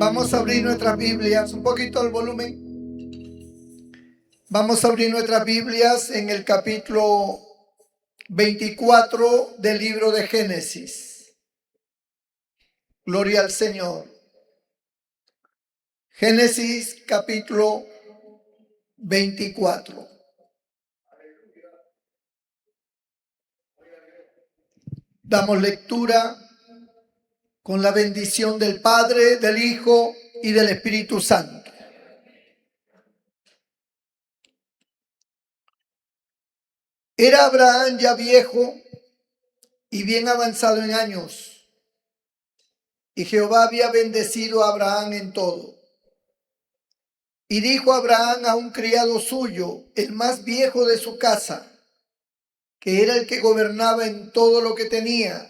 Vamos a abrir nuestras Biblias, un poquito el volumen. Vamos a abrir nuestras Biblias en el capítulo 24 del libro de Génesis. Gloria al Señor. Génesis capítulo 24. Damos lectura con la bendición del Padre, del Hijo y del Espíritu Santo. Era Abraham ya viejo y bien avanzado en años, y Jehová había bendecido a Abraham en todo. Y dijo Abraham a un criado suyo, el más viejo de su casa, que era el que gobernaba en todo lo que tenía: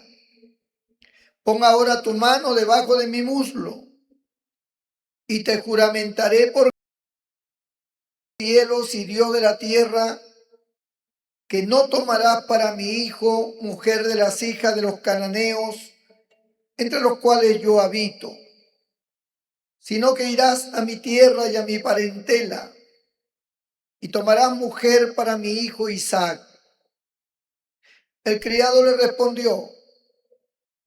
pon ahora tu mano debajo de mi muslo, y te juramentaré por los cielos y Dios de la tierra, que no tomarás para mi hijo mujer de las hijas de los cananeos, entre los cuales yo habito, sino que irás a mi tierra y a mi parentela, y tomarás mujer para mi hijo Isaac. El criado le respondió: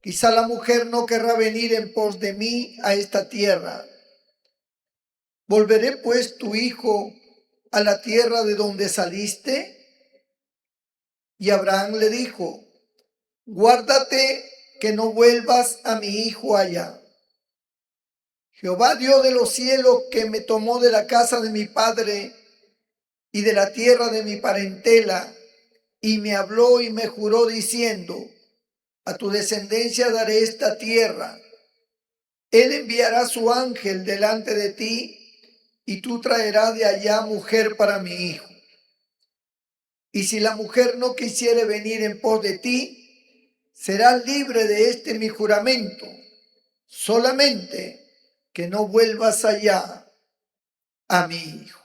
quizá la mujer no querrá venir en pos de mí a esta tierra. ¿Volveré pues tu hijo a la tierra de donde saliste? Y Abraham le dijo: guárdate que no vuelvas a mi hijo allá. Jehová Dios de los cielos, que me tomó de la casa de mi padre y de la tierra de mi parentela, y me habló y me juró diciendo: a tu descendencia daré esta tierra. Él enviará su ángel delante de ti, y tú traerás de allá mujer para mi hijo. Y si la mujer no quisiere venir en pos de ti, serás libre de este mi juramento, solamente que no vuelvas allá a mi hijo.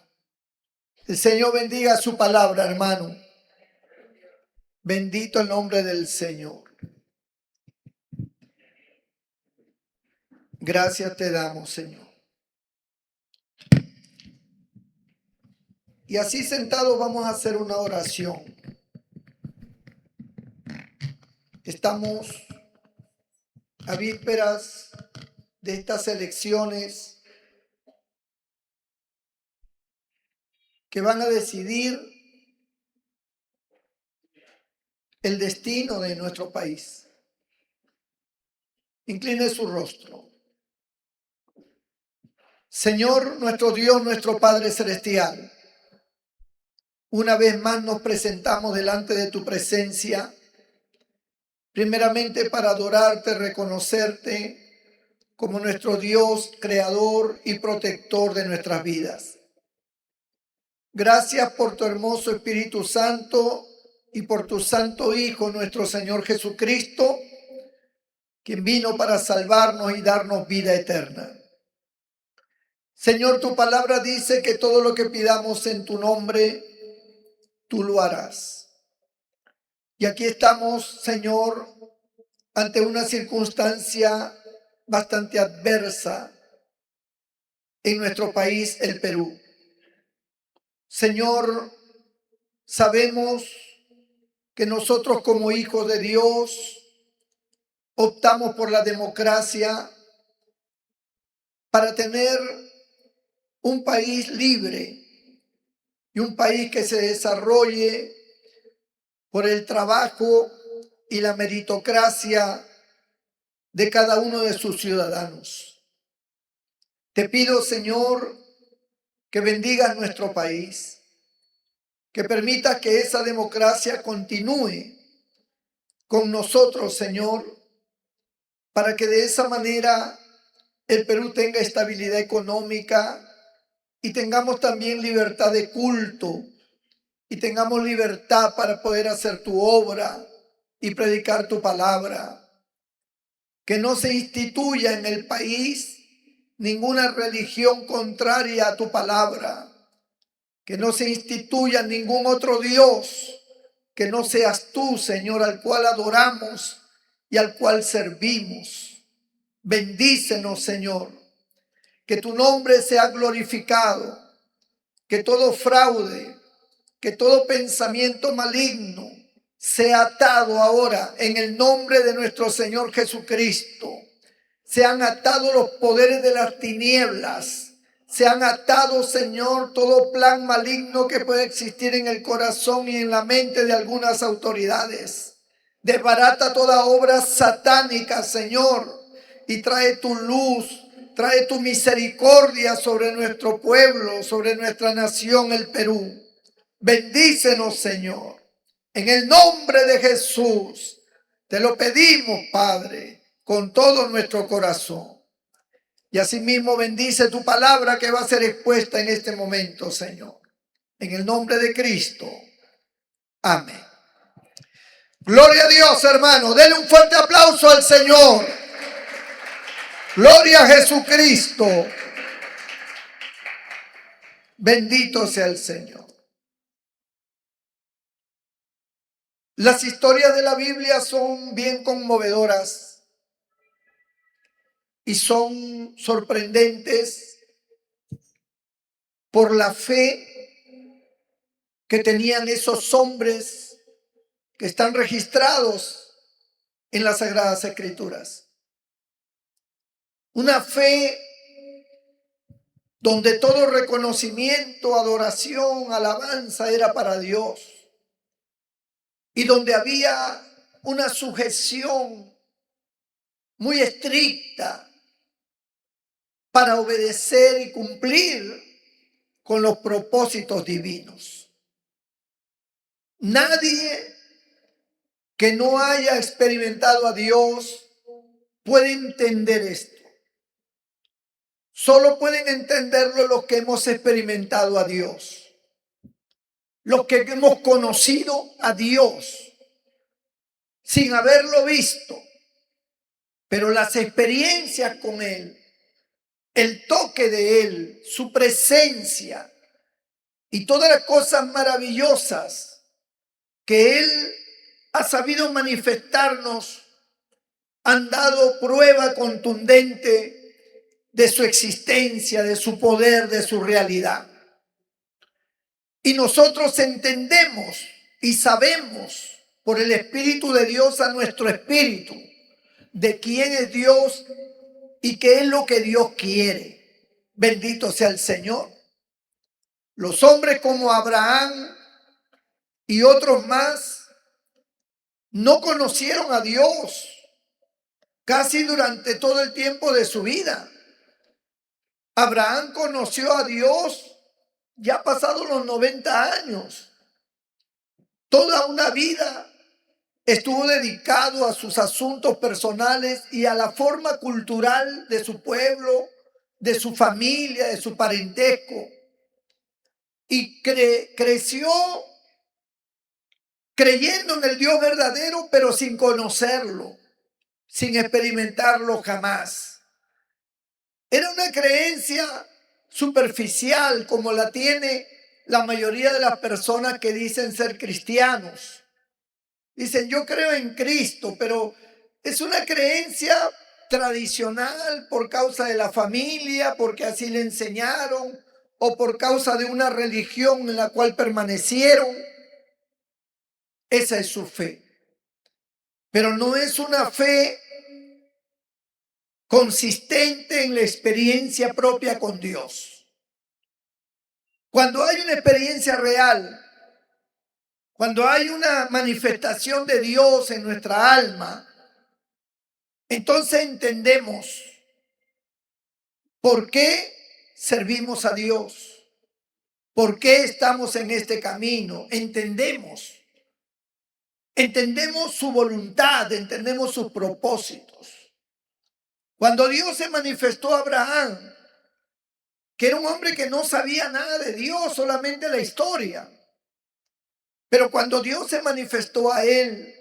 El Señor bendiga su palabra, hermano. Bendito el nombre del Señor. Gracias te damos, Señor. Y así sentados vamos a hacer una oración. Estamos a vísperas de estas elecciones que van a decidir el destino de nuestro país. Incline su rostro. Señor, nuestro Dios, nuestro Padre Celestial, una vez más nos presentamos delante de tu presencia, primeramente para adorarte, reconocerte como nuestro Dios, creador y protector de nuestras vidas. Gracias por tu hermoso Espíritu Santo y por tu Santo Hijo, nuestro Señor Jesucristo, quien vino para salvarnos y darnos vida eterna. Señor, tu palabra dice que todo lo que pidamos en tu nombre, tú lo harás. Y aquí estamos, Señor, ante una circunstancia bastante adversa en nuestro país, el Perú. Señor, sabemos que nosotros como hijos de Dios optamos por la democracia para tener un país libre y un país que se desarrolle por el trabajo y la meritocracia de cada uno de sus ciudadanos. Te pido, Señor, que bendigas nuestro país, que permitas que esa democracia continúe con nosotros, Señor, para que de esa manera el Perú tenga estabilidad económica y tengamos también libertad de culto y tengamos libertad para poder hacer tu obra y predicar tu palabra. Que no se instituya en el país ninguna religión contraria a tu palabra. Que no se instituya ningún otro Dios que no seas tú, Señor, al cual adoramos y al cual servimos. Bendícenos, Señor. que tu nombre sea glorificado, que todo fraude, que todo pensamiento maligno sea atado ahora en el nombre de nuestro Señor Jesucristo. Sean atados los poderes de las tinieblas. Sean atados, Señor, todo plan maligno que pueda existir en el corazón y en la mente de algunas autoridades. Desbarata toda obra satánica, Señor, y trae tu luz, trae tu misericordia sobre nuestro pueblo, sobre nuestra nación, el Perú. Bendícenos, Señor. En el nombre de Jesús, te lo pedimos, Padre, con todo nuestro corazón. Y asimismo bendice tu palabra que va a ser expuesta en este momento, Señor. En el nombre de Cristo. Amén. Gloria a Dios, hermano. Denle un fuerte aplauso al Señor. Gloria a Jesucristo. Bendito sea el Señor. Las historias de la Biblia son bien conmovedoras y son sorprendentes por la fe que tenían esos hombres que están registrados en las Sagradas Escrituras. Una fe donde todo reconocimiento, adoración, alabanza era para Dios y donde había una sujeción muy estricta para obedecer y cumplir con los propósitos divinos. Nadie que no haya experimentado a Dios puede entender esto. Solo pueden entenderlo los que hemos experimentado a Dios, los que hemos conocido a Dios sin haberlo visto, pero las experiencias con Él, el toque de Él, su presencia y todas las cosas maravillosas que Él ha sabido manifestarnos han dado prueba contundente de su existencia, de su poder, de su realidad. Y nosotros entendemos y sabemos por el Espíritu de Dios a nuestro espíritu de quién es Dios y qué es lo que Dios quiere. Bendito sea el Señor. Los hombres como Abraham y otros más no conocieron a Dios casi durante todo el tiempo de su vida. Abraham conoció a Dios ya pasados los 90 años. Toda una vida estuvo dedicado a sus asuntos personales y a la forma cultural de su pueblo, de su familia, de su parentesco. Y creció creyendo en el Dios verdadero, pero sin conocerlo, sin experimentarlo jamás. Era una creencia superficial como la tiene la mayoría de las personas que dicen ser cristianos. Dicen, yo creo en Cristo, pero es una creencia tradicional por causa de la familia, porque así le enseñaron, o por causa de una religión en la cual permanecieron. Esa es su fe. Pero no es una fe consistente en la experiencia propia con Dios. Cuando hay una experiencia real, cuando hay una manifestación de Dios en nuestra alma, entonces entendemos por qué servimos a Dios, por qué estamos en este camino. Entendemos su voluntad, entendemos sus propósitos. Cuando Dios se manifestó a Abraham, que era un hombre que no sabía nada de Dios, solamente la historia. Pero cuando Dios se manifestó a él,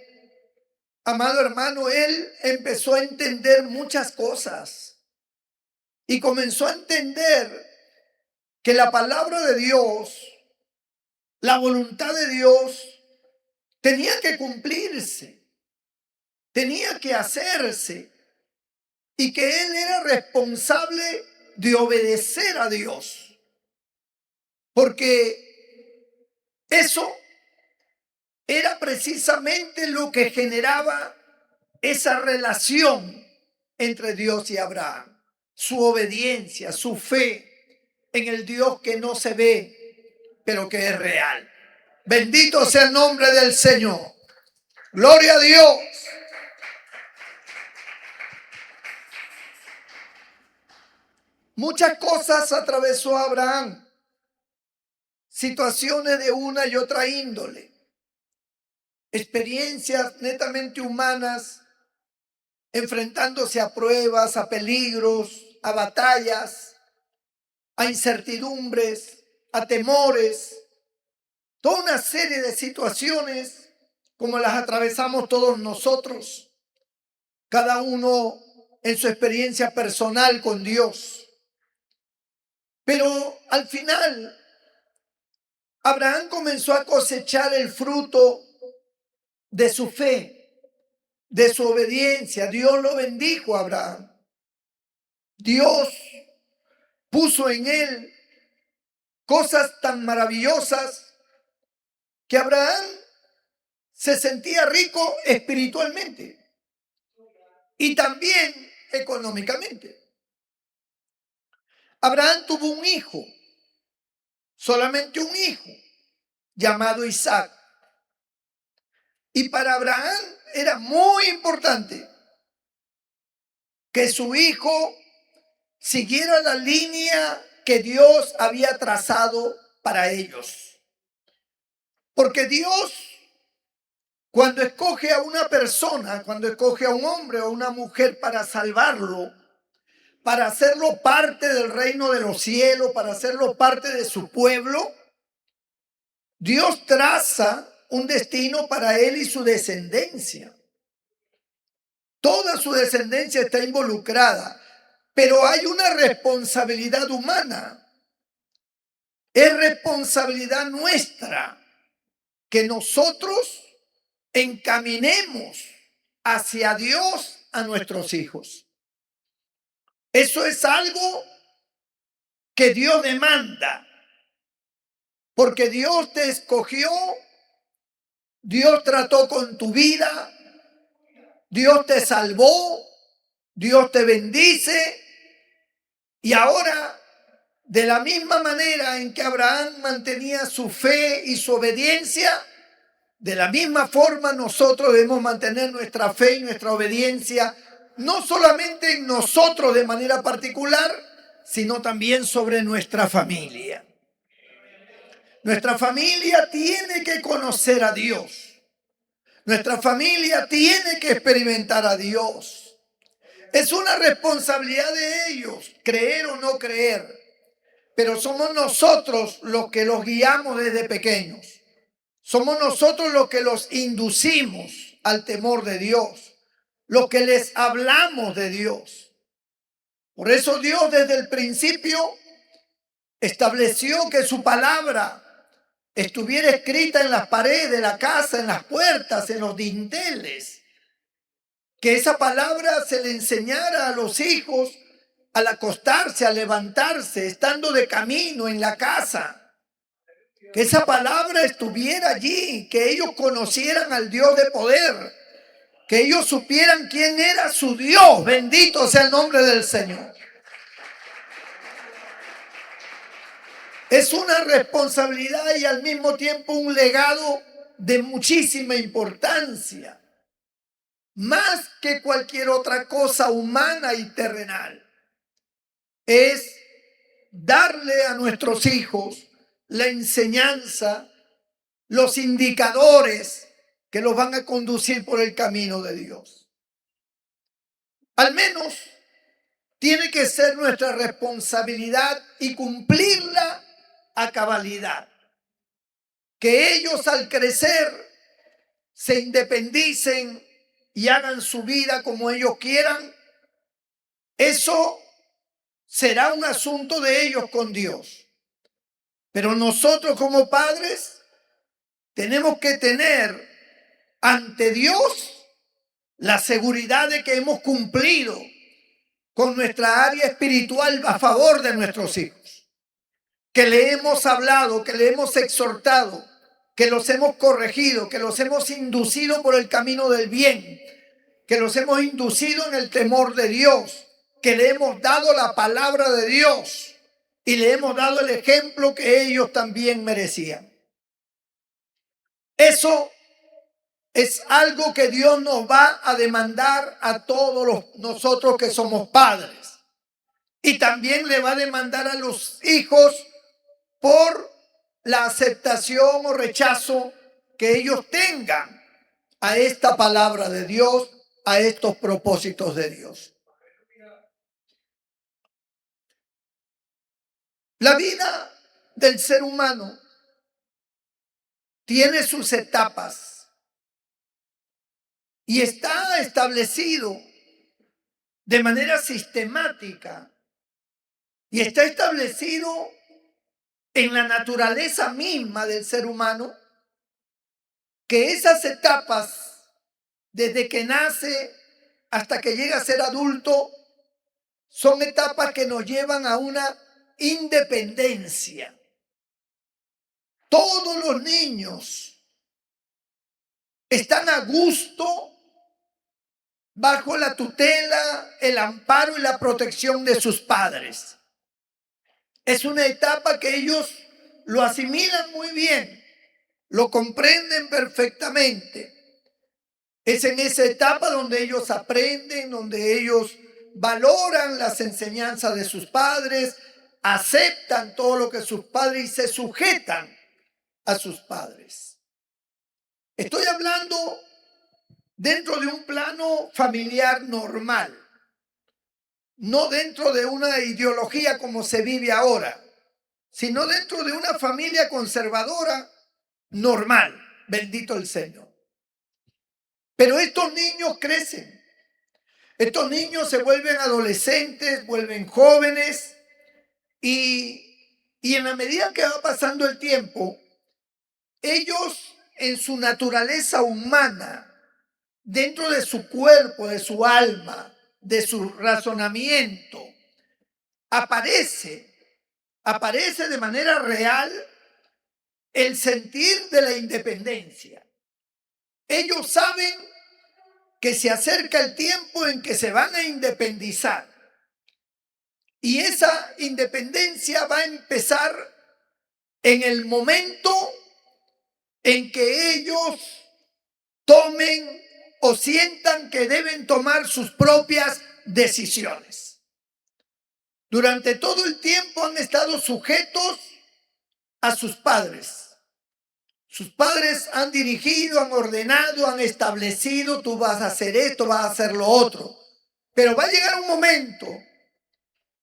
amado hermano, él empezó a entender muchas cosas. Y comenzó a entender que la palabra de Dios, la voluntad de Dios, tenía que cumplirse, tenía que hacerse. Y que él era responsable de obedecer a Dios, porque eso era precisamente lo que generaba esa relación entre Dios y Abraham, su obediencia, su fe en el Dios que no se ve, pero que es real. Bendito sea el nombre del Señor. Gloria a Dios. Muchas cosas atravesó Abraham, situaciones de una y otra índole, experiencias netamente humanas, enfrentándose a pruebas, a peligros, a batallas, a incertidumbres, a temores, toda una serie de situaciones como las atravesamos todos nosotros, cada uno en su experiencia personal con Dios. Pero al final, Abraham comenzó a cosechar el fruto de su fe, de su obediencia. Dios lo bendijo a Abraham. Dios puso en él cosas tan maravillosas que Abraham se sentía rico espiritualmente y también económicamente. Abraham tuvo un hijo, solamente un hijo, llamado Isaac. Y para Abraham era muy importante que su hijo siguiera la línea que Dios había trazado para ellos. Porque Dios, cuando escoge a una persona, cuando escoge a un hombre o a una mujer para salvarlo, para hacerlo parte del reino de los cielos, para hacerlo parte de su pueblo, Dios traza un destino para él y su descendencia. Toda su descendencia está involucrada, pero hay una responsabilidad humana. Es responsabilidad nuestra que nosotros encaminemos hacia Dios a nuestros hijos. Eso es algo que Dios demanda, porque Dios te escogió, Dios trató con tu vida, Dios te salvó, Dios te bendice, y ahora, de la misma manera en que Abraham mantenía su fe y su obediencia, de la misma forma nosotros debemos mantener nuestra fe y nuestra obediencia, no solamente en nosotros de manera particular, sino también sobre nuestra familia. Nuestra familia tiene que conocer a Dios. Nuestra familia tiene que experimentar a Dios. Es una responsabilidad de ellos, creer o no creer. Pero somos nosotros los que los guiamos desde pequeños. Somos nosotros los que los inducimos al temor de Dios, los que les hablamos de Dios. Por eso Dios desde el principio estableció que su palabra estuviera escrita en las paredes de la casa, en las puertas, en los dinteles. Que esa palabra se le enseñara a los hijos al acostarse, al levantarse, estando de camino en la casa. Que esa palabra estuviera allí, que ellos conocieran al Dios de poder, que ellos supieran quién era su Dios. Bendito sea el nombre del Señor. Es una responsabilidad y al mismo tiempo un legado de muchísima importancia, más que cualquier otra cosa humana y terrenal. Es darle a nuestros hijos la enseñanza, los indicadores que los van a conducir por el camino de Dios. Al menos tiene que ser nuestra responsabilidad y cumplirla a cabalidad. Que ellos al crecer se independicen y hagan su vida como ellos quieran. Eso será un asunto de ellos con Dios. Pero nosotros como padres tenemos que tener ante Dios la seguridad de que hemos cumplido con nuestra área espiritual a favor de nuestros hijos, que le hemos hablado, que le hemos exhortado, que los hemos corregido, que los hemos inducido por el camino del bien, que los hemos inducido en el temor de Dios, que le hemos dado la palabra de Dios y le hemos dado el ejemplo que ellos también merecían. Eso es algo que Dios nos va a demandar a todos nosotros que somos padres. Y también le va a demandar a los hijos por la aceptación o rechazo que ellos tengan a esta palabra de Dios, a estos propósitos de Dios. La vida del ser humano tiene sus etapas y está establecido de manera sistemática y está establecido en la naturaleza misma del ser humano, que esas etapas, desde que nace hasta que llega a ser adulto, son etapas que nos llevan a una independencia. Todos los niños están a gusto bajo la tutela, el amparo y la protección de sus padres. Es una etapa que ellos lo asimilan muy bien, lo comprenden perfectamente. Es en esa etapa donde ellos aprenden, donde ellos valoran las enseñanzas de sus padres, aceptan todo lo que sus padres y se sujetan a sus padres. Estoy hablando dentro de un plano familiar normal, no dentro de una ideología como se vive ahora, sino dentro de una familia conservadora normal, bendito el Señor. Pero estos niños crecen, estos niños se vuelven adolescentes, vuelven jóvenes y en la medida que va pasando el tiempo, ellos en su naturaleza humana, dentro de su cuerpo, de su alma, de su razonamiento, aparece de manera real el sentir de la independencia. Ellos saben que se acerca el tiempo en que se van a independizar. Y esa independencia va a empezar en el momento en que ellos tomen o sientan que deben tomar sus propias decisiones. Durante todo el tiempo han estado sujetos a sus padres. Sus padres han dirigido, han ordenado, han establecido, tú vas a hacer esto, vas a hacer lo otro. Pero va a llegar un momento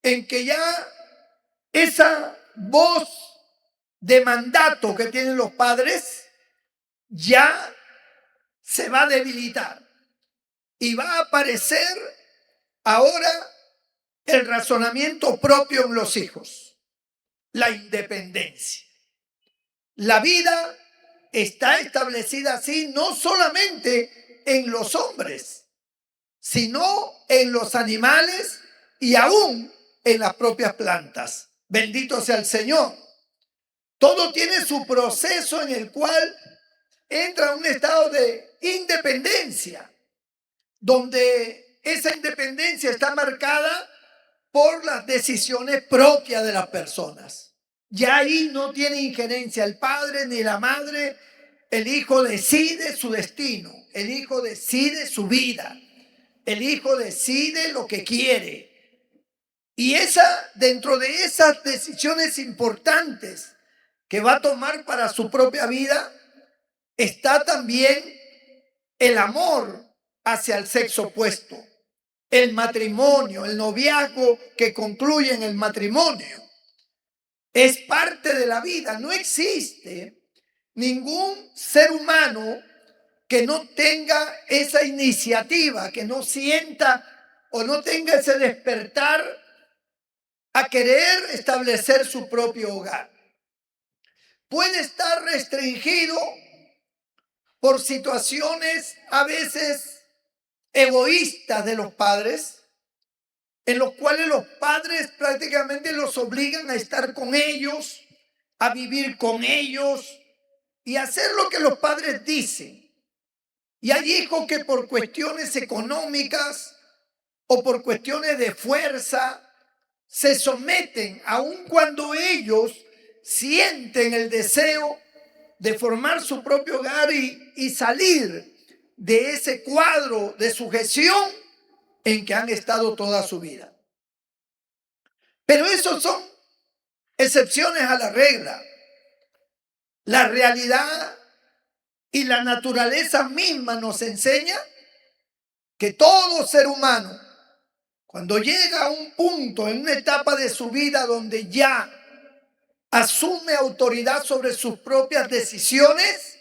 en que ya esa voz de mandato que tienen los padres ya se va a debilitar y va a aparecer ahora el razonamiento propio en los hijos, la independencia. La vida está establecida así no solamente en los hombres, sino en los animales y aún en las propias plantas. Bendito sea el Señor. Todo tiene su proceso en el cual entra a un estado de independencia, donde esa independencia está marcada por las decisiones propias de las personas. Ya ahí no tiene injerencia el padre ni la madre. El hijo decide su destino, el hijo decide su vida, el hijo decide lo que quiere. Y dentro de esas decisiones importantes que va a tomar para su propia vida, está también el amor hacia el sexo opuesto, el matrimonio, el noviazgo que concluye en el matrimonio. Es parte de la vida. No existe ningún ser humano que no tenga esa iniciativa, que no sienta o no tenga ese despertar a querer establecer su propio hogar. Puede estar restringido por situaciones a veces egoístas de los padres, en los cuales los padres prácticamente los obligan a estar con ellos, a vivir con ellos y hacer lo que los padres dicen. Y hay hijos que por cuestiones económicas o por cuestiones de fuerza se someten, aun cuando ellos sienten el deseo de formar su propio hogar y salir de ese cuadro de sujeción en que han estado toda su vida. Pero esos son excepciones a la regla. La realidad y la naturaleza misma nos enseña que todo ser humano, cuando llega a un punto, en una etapa de su vida donde ya asume autoridad sobre sus propias decisiones,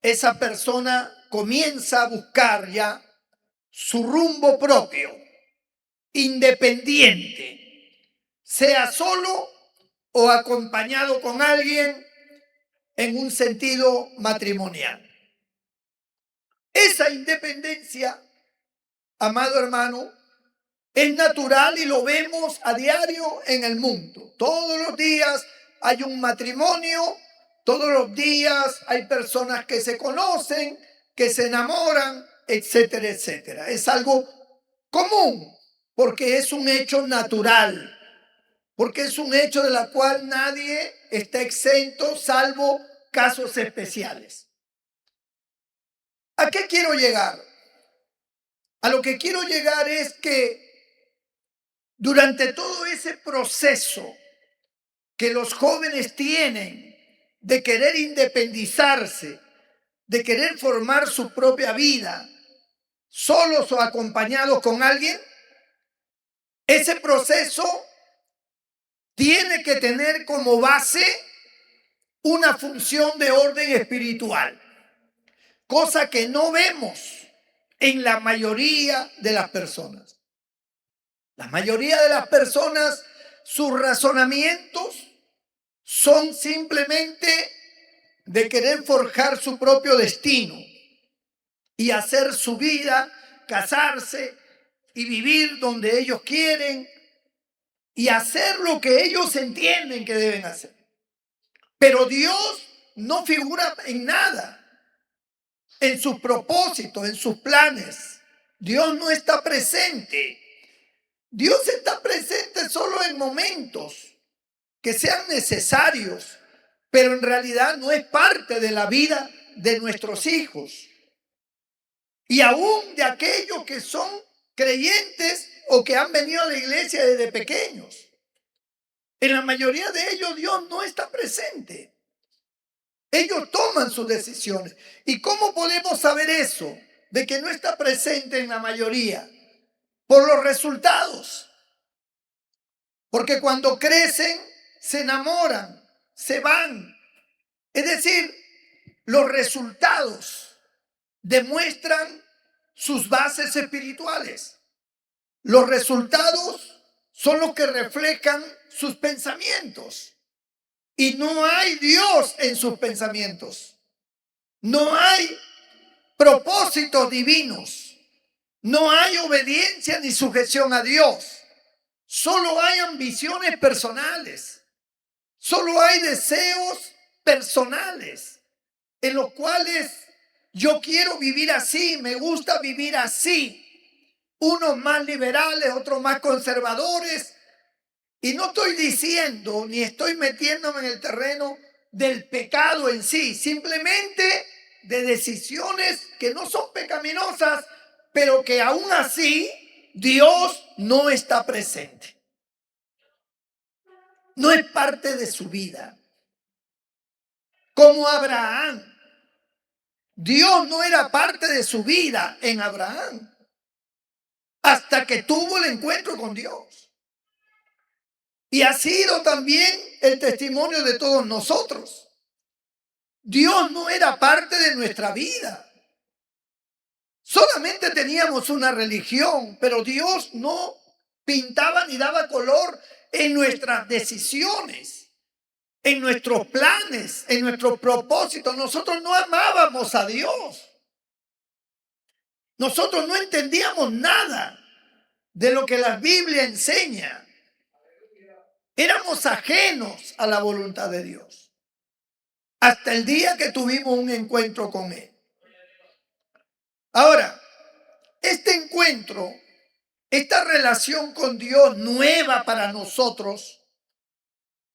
esa persona comienza a buscar ya su rumbo propio, independiente, sea solo o acompañado con alguien en un sentido matrimonial. Esa independencia, amado hermano, es natural y lo vemos a diario en el mundo. Todos los días hay un matrimonio, todos los días hay personas que se conocen, que se enamoran, etcétera, etcétera. Es algo común porque es un hecho natural, porque es un hecho de la cual nadie está exento salvo casos especiales. ¿A qué quiero llegar? A lo que quiero llegar es que durante todo ese proceso que los jóvenes tienen de querer independizarse, de querer formar su propia vida, solos o acompañados con alguien, ese proceso tiene que tener como base una función de orden espiritual, cosa que no vemos en la mayoría de las personas. La mayoría de las personas, sus razonamientos son simplemente de querer forjar su propio destino y hacer su vida, casarse y vivir donde ellos quieren y hacer lo que ellos entienden que deben hacer. Pero Dios no figura en nada, en sus propósitos, en sus planes. Dios no está presente. Dios está presente solo en momentos que sean necesarios, pero en realidad no es parte de la vida de nuestros hijos. Y aún de aquellos que son creyentes o que han venido a la iglesia desde pequeños. En la mayoría de ellos Dios no está presente. Ellos toman sus decisiones. ¿Y cómo podemos saber eso? De que no está presente en la mayoría. Por los resultados. Porque cuando crecen, se enamoran, se van. Es decir, los resultados demuestran sus bases espirituales. Los resultados son los que reflejan sus pensamientos. Y no hay Dios en sus pensamientos. No hay propósitos divinos. No hay obediencia ni sujeción a Dios. Solo hay ambiciones personales. Solo hay deseos personales en los cuales yo quiero vivir así, me gusta vivir así. Unos más liberales, otros más conservadores. Y no estoy diciendo ni estoy metiéndome en el terreno del pecado en sí, simplemente de decisiones que no son pecaminosas, pero que aún así Dios no está presente. No es parte de su vida. Como Abraham. Dios no era parte de su vida en Abraham hasta que tuvo el encuentro con Dios. Y ha sido también el testimonio de todos nosotros. Dios no era parte de nuestra vida. Solamente teníamos una religión, pero Dios no pintaba ni daba color en nuestras decisiones, en nuestros planes, en nuestros propósitos. Nosotros no amábamos a Dios. Nosotros no entendíamos nada. de lo que la Biblia enseña. Éramos ajenos a la voluntad de Dios hasta el día que tuvimos un encuentro con Él. Ahora, este encuentro, esta relación con Dios nueva para nosotros,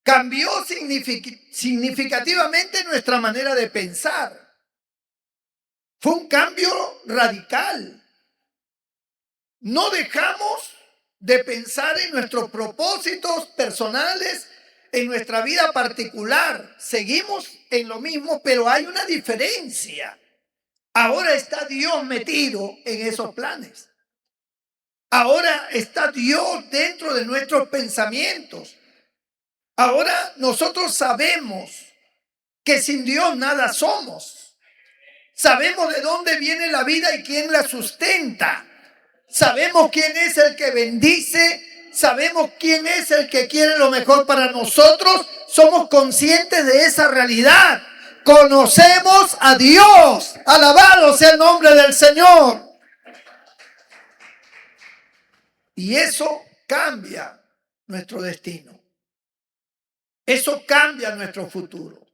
cambió significativamente nuestra manera de pensar. Fue un cambio radical. No dejamos de pensar en nuestros propósitos personales, en nuestra vida particular. Seguimos en lo mismo, pero hay una diferencia. Ahora está Dios metido en esos planes. Ahora está Dios dentro de nuestros pensamientos. Ahora nosotros sabemos que sin Dios nada somos. Sabemos de dónde viene la vida y quién la sustenta. Sabemos quién es el que bendice. Sabemos quién es el que quiere lo mejor para nosotros. Somos conscientes de esa realidad. Conocemos a Dios. Alabado sea el nombre del Señor. Y eso cambia nuestro destino. Eso cambia nuestro futuro.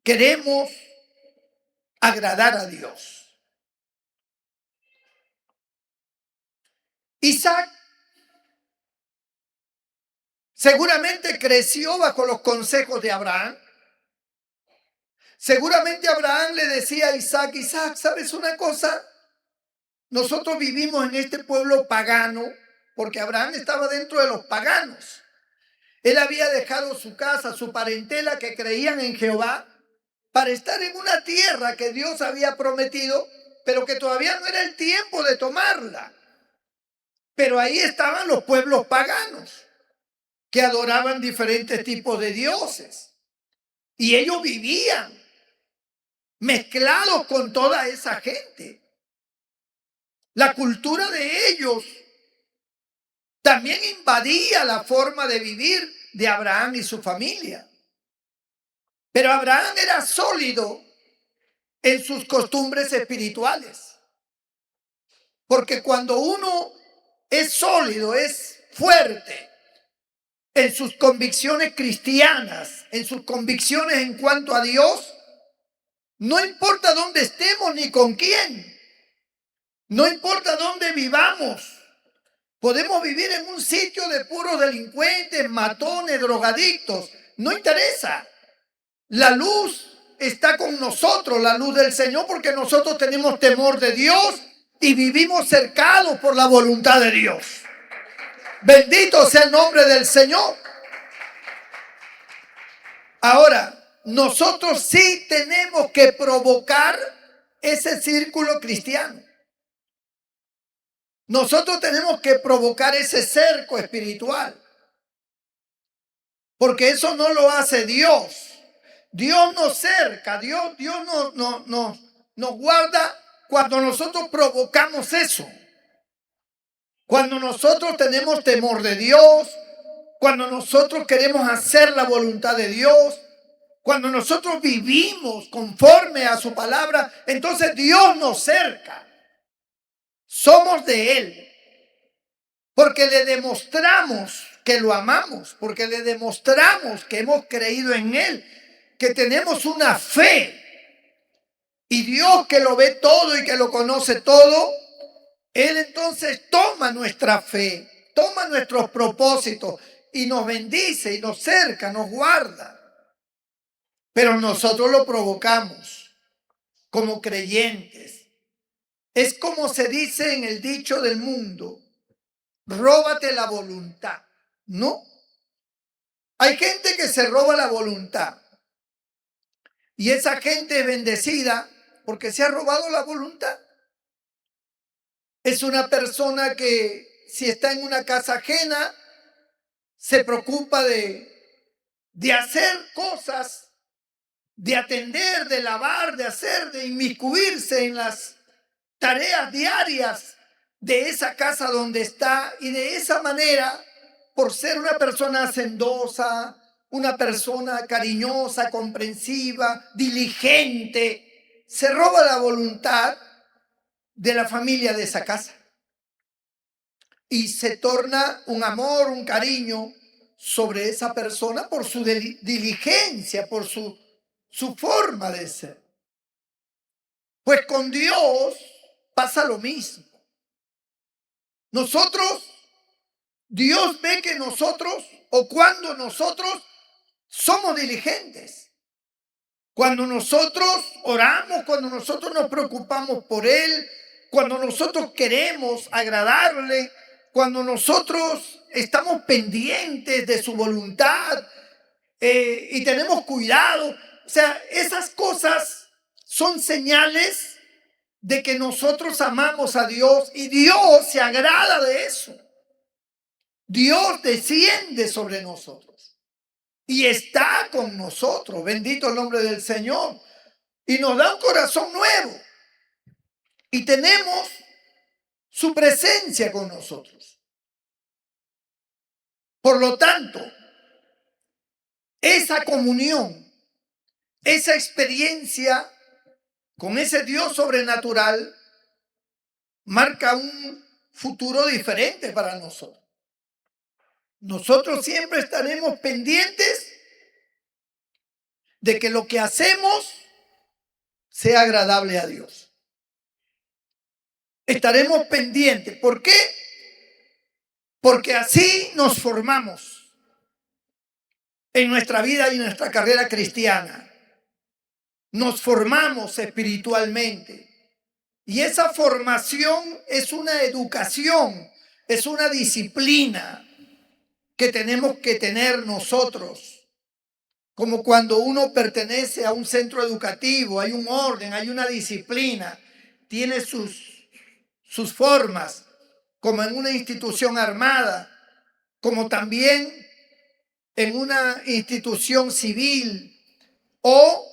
Queremos agradar a Dios. Isaac seguramente creció bajo los consejos de Abraham. Seguramente Abraham le decía a Isaac, Isaac, ¿sabes una cosa? Nosotros vivimos en este pueblo pagano, porque Abraham estaba dentro de los paganos. Él había dejado su casa, su parentela que creían en Jehová, para estar en una tierra que Dios había prometido, pero que todavía no era el tiempo de tomarla. Pero ahí estaban los pueblos paganos, que adoraban diferentes tipos de dioses. Y ellos vivían mezclados con toda esa gente. La cultura de ellos también invadía la forma de vivir de Abraham y su familia. Pero Abraham era sólido en sus costumbres espirituales. Porque cuando uno es sólido, es fuerte en sus convicciones cristianas, en sus convicciones en cuanto a Dios, no importa dónde estemos ni con quién, no importa dónde vivamos. Podemos vivir en un sitio de puros delincuentes, matones, drogadictos. No interesa. La luz está con nosotros, la luz del Señor, porque nosotros tenemos temor de Dios y vivimos cercados por la voluntad de Dios. Bendito sea el nombre del Señor. Ahora, nosotros sí tenemos que provocar ese círculo cristiano. Nosotros tenemos que provocar ese cerco espiritual. Porque eso no lo hace Dios. Dios nos cerca, Dios nos guarda cuando nosotros provocamos eso. Cuando nosotros tenemos temor de Dios, cuando nosotros queremos hacer la voluntad de Dios, cuando nosotros vivimos conforme a su palabra, entonces Dios nos cerca. Somos de Él, porque le demostramos que lo amamos, porque le demostramos que hemos creído en Él, que tenemos una fe. Y Dios, que lo ve todo y que lo conoce todo, Él entonces toma nuestra fe, toma nuestros propósitos y nos bendice y nos cerca, nos guarda. Pero nosotros lo provocamos como creyentes. Es como se dice en el dicho del mundo, róbate la voluntad, ¿no? Hay gente que se roba la voluntad y esa gente es bendecida porque se ha robado la voluntad. Es una persona que si está en una casa ajena se preocupa de hacer cosas, de atender, de lavar, de hacer, de inmiscuirse en las tareas diarias de esa casa donde está, y de esa manera, por ser una persona hacendosa, una persona cariñosa, comprensiva, diligente, se roba la voluntad de la familia de esa casa. y se torna un amor, un cariño sobre esa persona por su diligencia, por su forma de ser. Pues con Dios pasa lo mismo. Dios ve que nosotros, o cuando nosotros somos diligentes, cuando nosotros oramos, cuando nosotros nos preocupamos por Él, cuando nosotros queremos agradarle, cuando nosotros estamos pendientes de su voluntad y tenemos cuidado. O sea, esas cosas son señales de que nosotros amamos a Dios y Dios se agrada de eso. Dios desciende sobre nosotros y está con nosotros. Bendito el nombre del Señor. Y nos da un corazón nuevo. Y tenemos su presencia con nosotros. Por lo tanto, esa comunión, esa experiencia con ese Dios sobrenatural marca un futuro diferente para nosotros. Nosotros siempre estaremos pendientes de que lo que hacemos sea agradable a Dios. Estaremos pendientes. ¿Por qué? Porque así nos formamos en nuestra vida y en nuestra carrera cristiana. Nos formamos espiritualmente. Y esa formación es una educación, es una disciplina que tenemos que tener nosotros. Como cuando uno pertenece a un centro educativo, hay un orden, hay una disciplina, tiene sus formas, como en una institución armada, como también en una institución civil o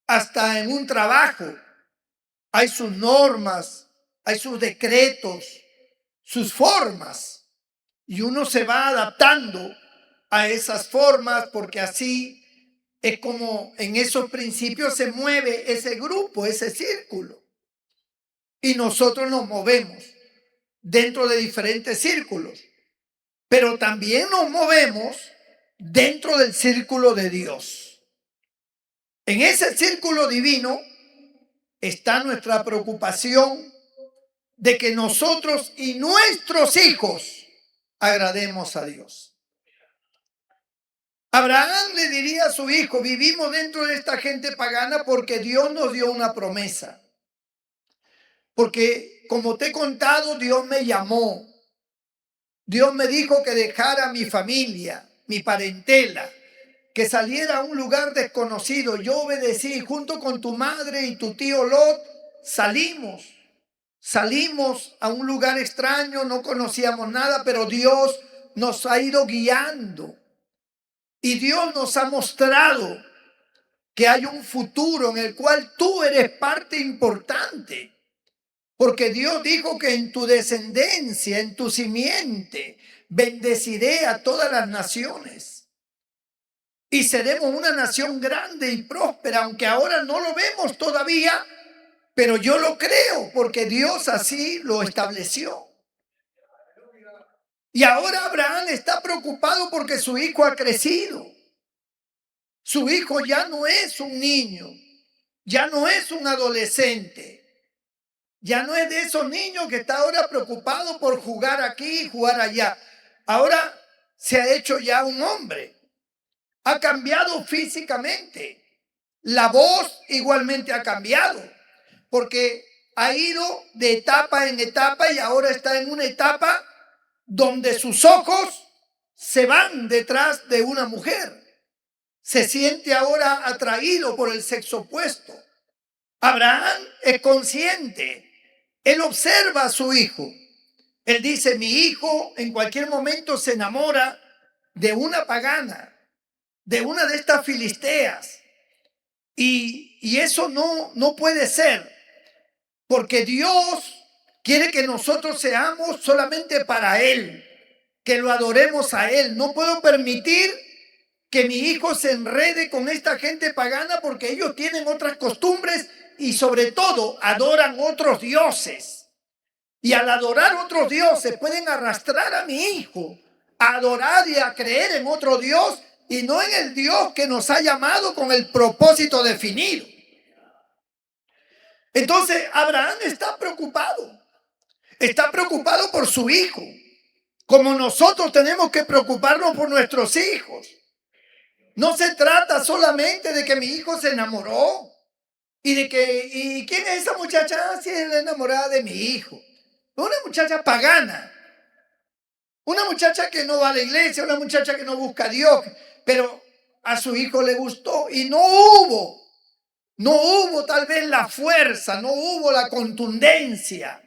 hasta en un trabajo. Hay sus normas, hay sus decretos, sus formas, y uno se va adaptando a esas formas porque así es como en esos principios se mueve ese grupo, ese círculo. Y nosotros nos movemos dentro de diferentes círculos, pero también nos movemos dentro del círculo de Dios. En ese círculo divino está nuestra preocupación de que nosotros y nuestros hijos agrademos a Dios. Abraham le diría a su hijo: vivimos dentro de esta gente pagana porque Dios nos dio una promesa. Porque como te he contado, Dios me llamó. Dios me dijo que dejara mi familia, mi parentela, que saliera a un lugar desconocido. Yo obedecí, junto con tu madre y tu tío Lot, salimos a un lugar extraño, no conocíamos nada, pero Dios nos ha ido guiando. Y Dios nos ha mostrado que hay un futuro en el cual tú eres parte importante. Porque Dios dijo que en tu descendencia, en tu simiente, bendeciré a todas las naciones. Y seremos una nación grande y próspera, aunque ahora no lo vemos todavía, pero yo lo creo porque Dios así lo estableció. Y ahora Abraham está preocupado porque su hijo ha crecido. Su hijo ya no es un niño, ya no es un adolescente. Ya no es de esos niños que está ahora preocupado por jugar aquí y jugar allá. Ahora se ha hecho ya un hombre. Ha cambiado físicamente. La voz igualmente ha cambiado. Porque ha ido de etapa en etapa y ahora está en una etapa donde sus ojos se van detrás de una mujer. Se siente ahora atraído por el sexo opuesto. Abraham es consciente. Él observa a su hijo. Él dice: mi hijo en cualquier momento se enamora de una pagana, de una de estas filisteas. Y eso no puede ser, porque Dios quiere que nosotros seamos solamente para Él, que lo adoremos a Él. No puedo permitir que mi hijo se enrede con esta gente pagana porque ellos tienen otras costumbres y sobre todo adoran otros dioses. Y al adorar otros dioses pueden arrastrar a mi hijo a adorar y a creer en otro Dios y no en el Dios que nos ha llamado con el propósito definido. Entonces Abraham está preocupado por su hijo, como nosotros tenemos que preocuparnos por nuestros hijos. No se trata solamente de que mi hijo se enamoró y ¿quién es esa muchacha? Si es la enamorada de mi hijo. Una muchacha pagana, una muchacha que no va a la iglesia, una muchacha que no busca a Dios, pero a su hijo le gustó y no hubo tal vez la fuerza, no hubo la contundencia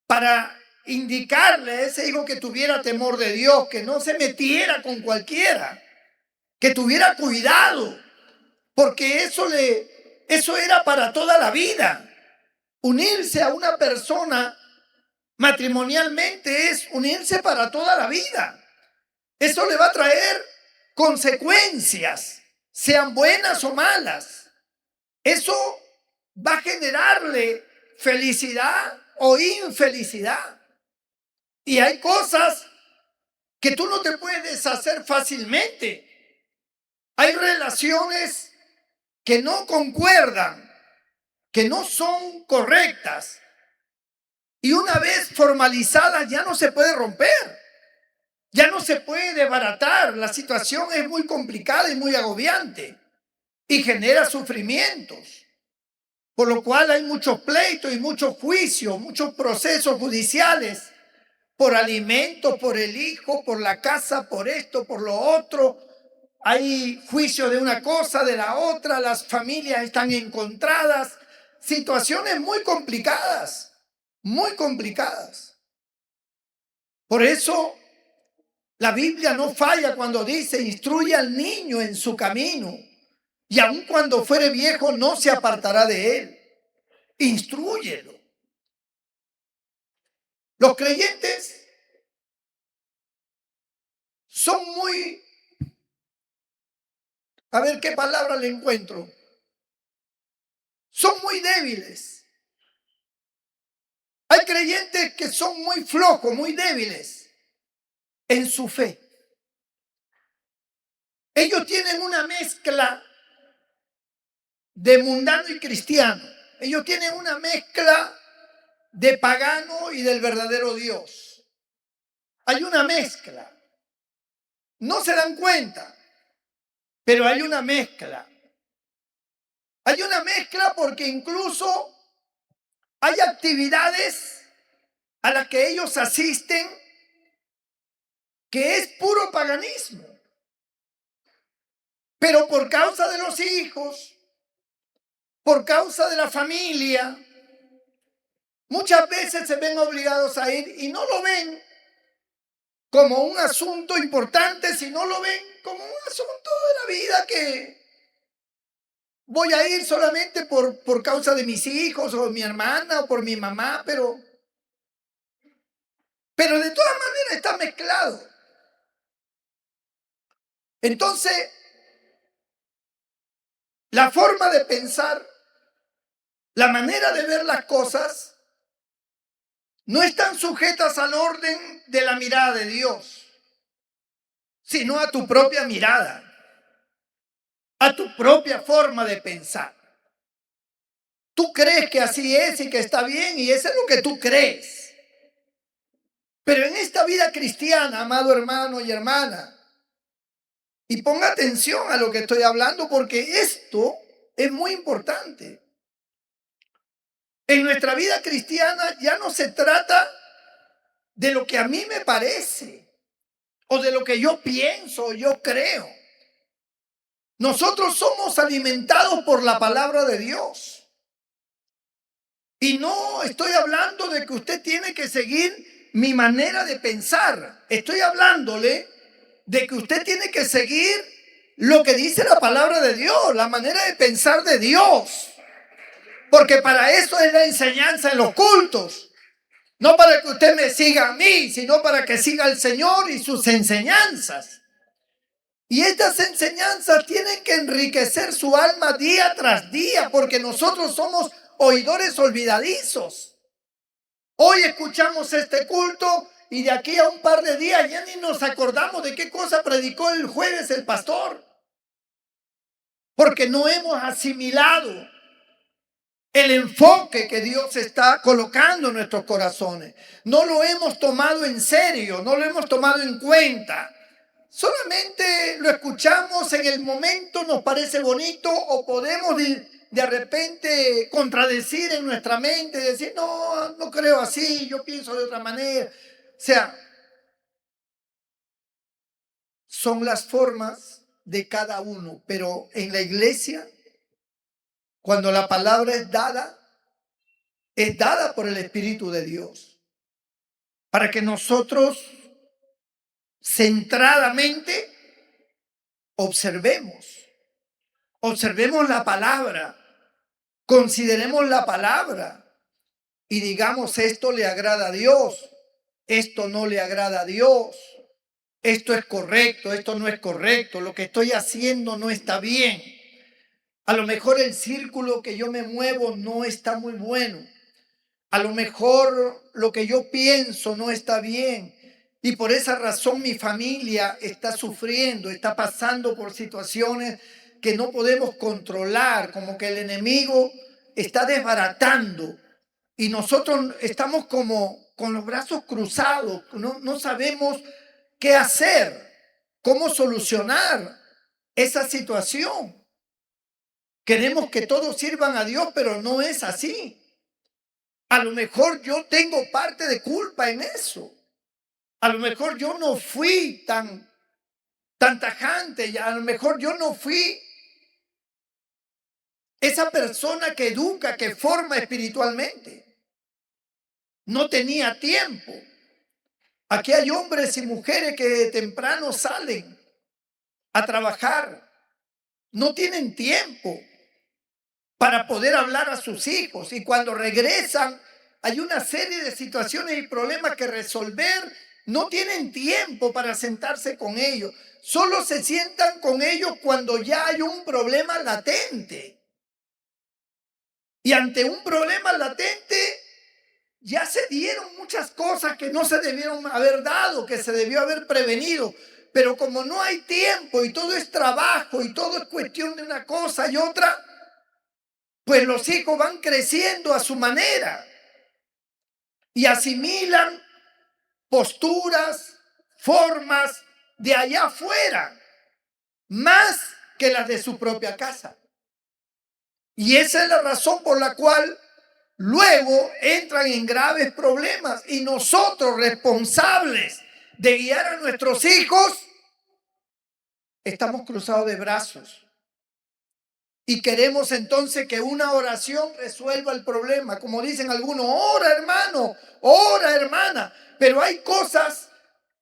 para indicarle a ese hijo que tuviera temor de Dios, que no se metiera con cualquiera, que tuviera cuidado, porque eso era para toda la vida. Unirse a una persona matrimonialmente es unirse para toda la vida. Eso le va a traer consecuencias, sean buenas o malas. Eso va a generarle felicidad o infelicidad. Y hay cosas que tú no te puedes deshacer fácilmente. Hay relaciones que no concuerdan, que no son correctas. Y una vez formalizadas ya no se puede romper, ya no se puede desbaratar. La situación es muy complicada y muy agobiante y genera sufrimientos. Por lo cual hay muchos pleitos y muchos juicios, muchos procesos judiciales por alimentos, por el hijo, por la casa, por esto, por lo otro. Hay juicio de una cosa, de la otra, las familias están encontradas, situaciones muy complicadas, muy complicadas. Por eso la Biblia no falla cuando dice: instruye al niño en su camino, y aun cuando fuere viejo no se apartará de él. Instrúyelo. Los creyentes son muy, a ver qué palabra le encuentro, son muy débiles. Hay creyentes que son muy flojos, muy débiles en su fe. Ellos tienen una mezcla de mundano y cristiano. Ellos tienen una mezcla de pagano y del verdadero Dios. Hay una mezcla. No se dan cuenta, pero hay una mezcla. Hay una mezcla porque incluso hay actividades a las que ellos asisten que es puro paganismo. Pero por causa de los hijos, por causa de la familia, muchas veces se ven obligados a ir y no lo ven como un asunto importante, sino lo ven como un asunto de la vida que voy a ir solamente por causa de mis hijos o mi hermana o por mi mamá, pero de todas maneras está mezclado. Entonces, la forma de pensar, la manera de ver las cosas, no están sujetas al orden de la mirada de Dios, sino a tu propia mirada, a tu propia forma de pensar. Tú crees que así es y que está bien, y eso es lo que tú crees. Pero en esta vida cristiana, amado hermano y hermana, y ponga atención a lo que estoy hablando, porque esto es muy importante. En nuestra vida cristiana ya no se trata de lo que a mí me parece o de lo que yo pienso, yo creo. Nosotros somos alimentados por la palabra de Dios. Y no estoy hablando de que usted tiene que seguir mi manera de pensar. Estoy hablándole de que usted tiene que seguir lo que dice la palabra de Dios, la manera de pensar de Dios. Porque para eso es la enseñanza en los cultos. No para que usted me siga a mí, sino para que siga al Señor y sus enseñanzas. Y estas enseñanzas tienen que enriquecer su alma día tras día, porque nosotros somos oidores olvidadizos. Hoy escuchamos este culto y de aquí a un par de días ya ni nos acordamos de qué cosa predicó el jueves el pastor. Porque no hemos asimilado el enfoque que Dios está colocando en nuestros corazones. No lo hemos tomado en serio, no lo hemos tomado en cuenta. Solamente lo escuchamos en el momento, nos parece bonito o podemos de repente contradecir en nuestra mente, decir, no, no creo así, yo pienso de otra manera. O sea, son las formas de cada uno, pero en la iglesia, cuando la palabra es dada por el Espíritu de Dios, para que nosotros centradamente observemos la palabra, consideremos la palabra y digamos, esto le agrada a Dios, esto no le agrada a Dios, esto es correcto, esto no es correcto, lo que estoy haciendo no está bien. A lo mejor el círculo que yo me muevo no está muy bueno. A lo mejor lo que yo pienso no está bien. Y por esa razón mi familia está sufriendo, está pasando por situaciones que no podemos controlar, como que el enemigo está desbaratando. Y nosotros estamos como con los brazos cruzados, no sabemos qué hacer, cómo solucionar esa situación. Queremos que todos sirvan a Dios, pero no es así. A lo mejor yo tengo parte de culpa en eso. A lo mejor yo no fui tan tajante, y a lo mejor yo no fui esa persona que educa, que forma espiritualmente. No tenía tiempo. Aquí hay hombres y mujeres que temprano salen a trabajar. No tienen tiempo para poder hablar a sus hijos. Y cuando regresan, hay una serie de situaciones y problemas que resolver. No tienen tiempo para sentarse con ellos. Solo se sientan con ellos cuando ya hay un problema latente. Y ante un problema latente, ya se dieron muchas cosas que no se debieron haber dado, que se debió haber prevenido. Pero como no hay tiempo y todo es trabajo y todo es cuestión de una cosa y otra, pues los hijos van creciendo a su manera y asimilan posturas, formas de allá afuera, más que las de su propia casa. Y esa es la razón por la cual luego entran en graves problemas y nosotros, responsables de guiar a nuestros hijos, estamos cruzados de brazos. Y queremos entonces que una oración resuelva el problema. Como dicen algunos, ora hermano, ora hermana. Pero hay cosas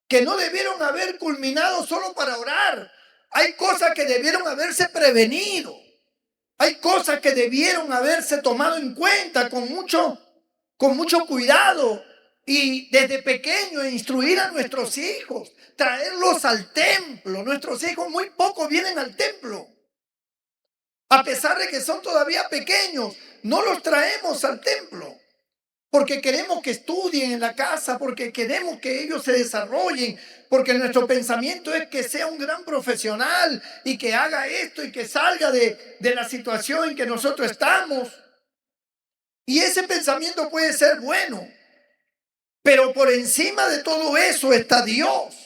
que no debieron haber culminado solo para orar. Hay cosas que debieron haberse prevenido. Hay cosas que debieron haberse tomado en cuenta con mucho cuidado. Y desde pequeño instruir a nuestros hijos, traerlos al templo. Nuestros hijos muy poco vienen al templo. A pesar de que son todavía pequeños, no los traemos al templo. Porque queremos que estudien en la casa, porque queremos que ellos se desarrollen, porque nuestro pensamiento es que sea un gran profesional y que haga esto y que salga de la situación en que nosotros estamos. Y ese pensamiento puede ser bueno, pero por encima de todo eso está Dios.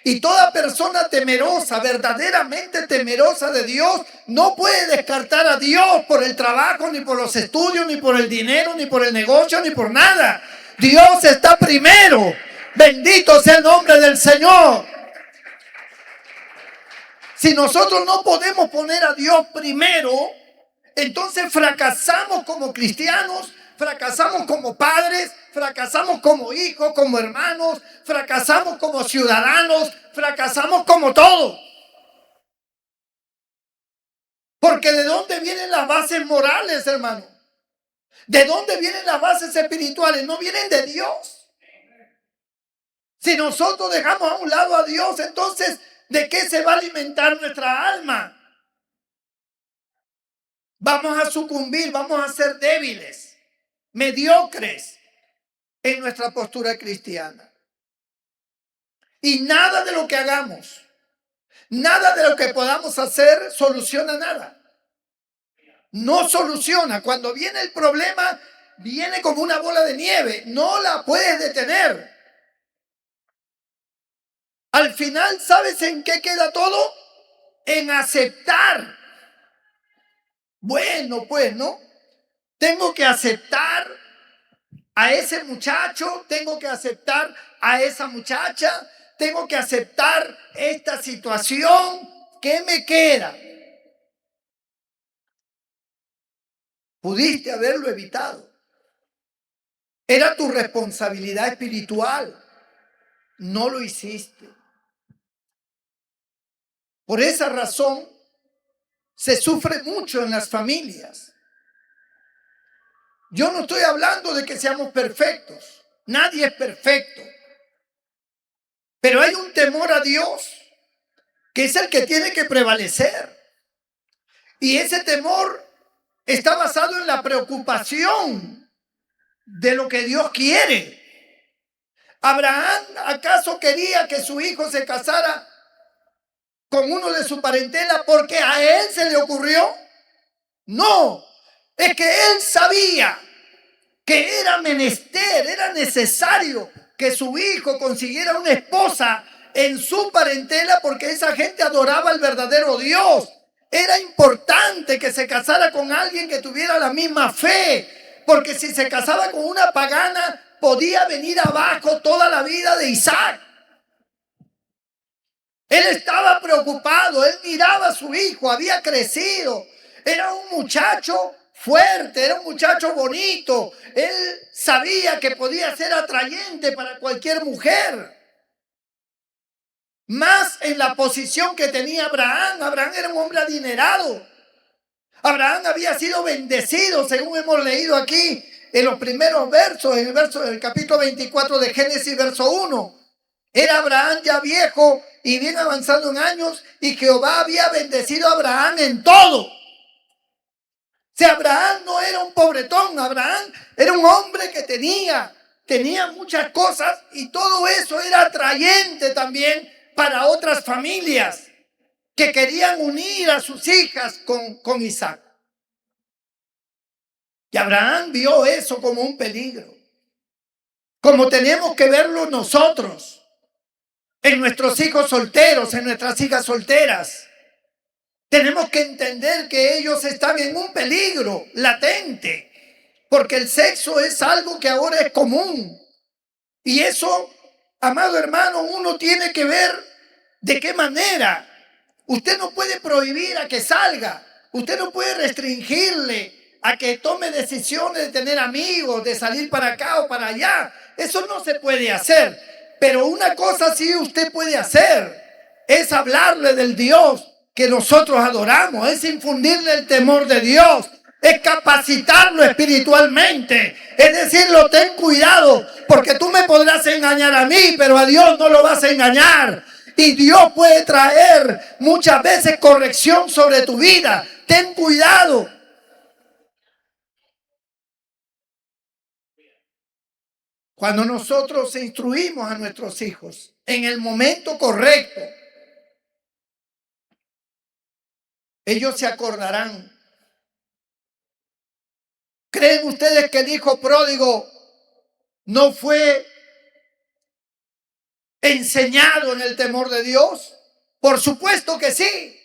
Y toda persona temerosa, verdaderamente temerosa de Dios, no puede descartar a Dios por el trabajo, ni por los estudios, ni por el dinero, ni por el negocio, ni por nada. Dios está primero. Bendito sea el nombre del Señor. Si nosotros no podemos poner a Dios primero, entonces fracasamos como cristianos, fracasamos como padres, fracasamos como hijos, como hermanos, fracasamos como ciudadanos, fracasamos como todo. Porque ¿de dónde vienen las bases morales, hermano? ¿De dónde vienen las bases espirituales? No vienen de Dios. Si nosotros dejamos a un lado a Dios, entonces, ¿de qué se va a alimentar nuestra alma? Vamos a sucumbir, vamos a ser débiles, mediocres. en nuestra postura cristiana. Y nada de lo que hagamos, nada de lo que podamos hacer soluciona nada. No soluciona. Cuando viene el problema, viene como una bola de nieve. No la puedes detener. Al final, ¿sabes en qué queda todo? En aceptar. Bueno, pues, ¿no? Tengo que aceptar a ese muchacho, tengo que aceptar a esa muchacha, tengo que aceptar esta situación. ¿Qué me queda? Pudiste haberlo evitado. Era tu responsabilidad espiritual. No lo hiciste. Por esa razón, se sufre mucho en las familias. Yo no estoy hablando de que seamos perfectos. Nadie es perfecto. Pero hay un temor a Dios que es el que tiene que prevalecer. Y ese temor está basado en la preocupación de lo que Dios quiere. ¿Abraham acaso quería que su hijo se casara con uno de su parentela porque a él se le ocurrió? No, es que él sabía que era menester, era necesario que su hijo consiguiera una esposa en su parentela porque esa gente adoraba al verdadero Dios. Era importante que se casara con alguien que tuviera la misma fe, porque si se casaba con una pagana, podía venir abajo toda la vida de Isaac. Él estaba preocupado, él miraba a su hijo, había crecido, era un muchacho fuerte, era un muchacho bonito, él sabía que podía ser atrayente para cualquier mujer. Más en la posición que tenía Abraham. Abraham era un hombre adinerado. Abraham había sido bendecido, según hemos leído aquí en los primeros versos, en el capítulo 24 de Génesis, verso 1. Era Abraham ya viejo y bien avanzado en años, y Jehová había bendecido a Abraham en todo. O sea, Abraham no era un pobretón. Abraham era un hombre que tenía muchas cosas, y todo eso era atrayente también para otras familias que querían unir a sus hijas con Isaac. Y Abraham vio eso como un peligro, como tenemos que verlo nosotros, en nuestros hijos solteros, en nuestras hijas solteras. Tenemos que entender que ellos están en un peligro latente, porque el sexo es algo que ahora es común. Y eso, amado hermano, uno tiene que ver de qué manera. Usted no puede prohibir a que salga. Usted no puede restringirle a que tome decisiones de tener amigos, de salir para acá o para allá. Eso no se puede hacer. Pero una cosa sí usted puede hacer, es hablarle del Dios que nosotros adoramos, es infundirle el temor de Dios, es capacitarlo espiritualmente, es decirlo, ten cuidado, porque tú me podrás engañar a mí, pero a Dios no lo vas a engañar. Y Dios puede traer muchas veces corrección sobre tu vida. Ten cuidado. Cuando nosotros instruimos a nuestros hijos en el momento correcto, ellos se acordarán. ¿Creen ustedes que el hijo pródigo no fue enseñado en el temor de Dios? Por supuesto que sí.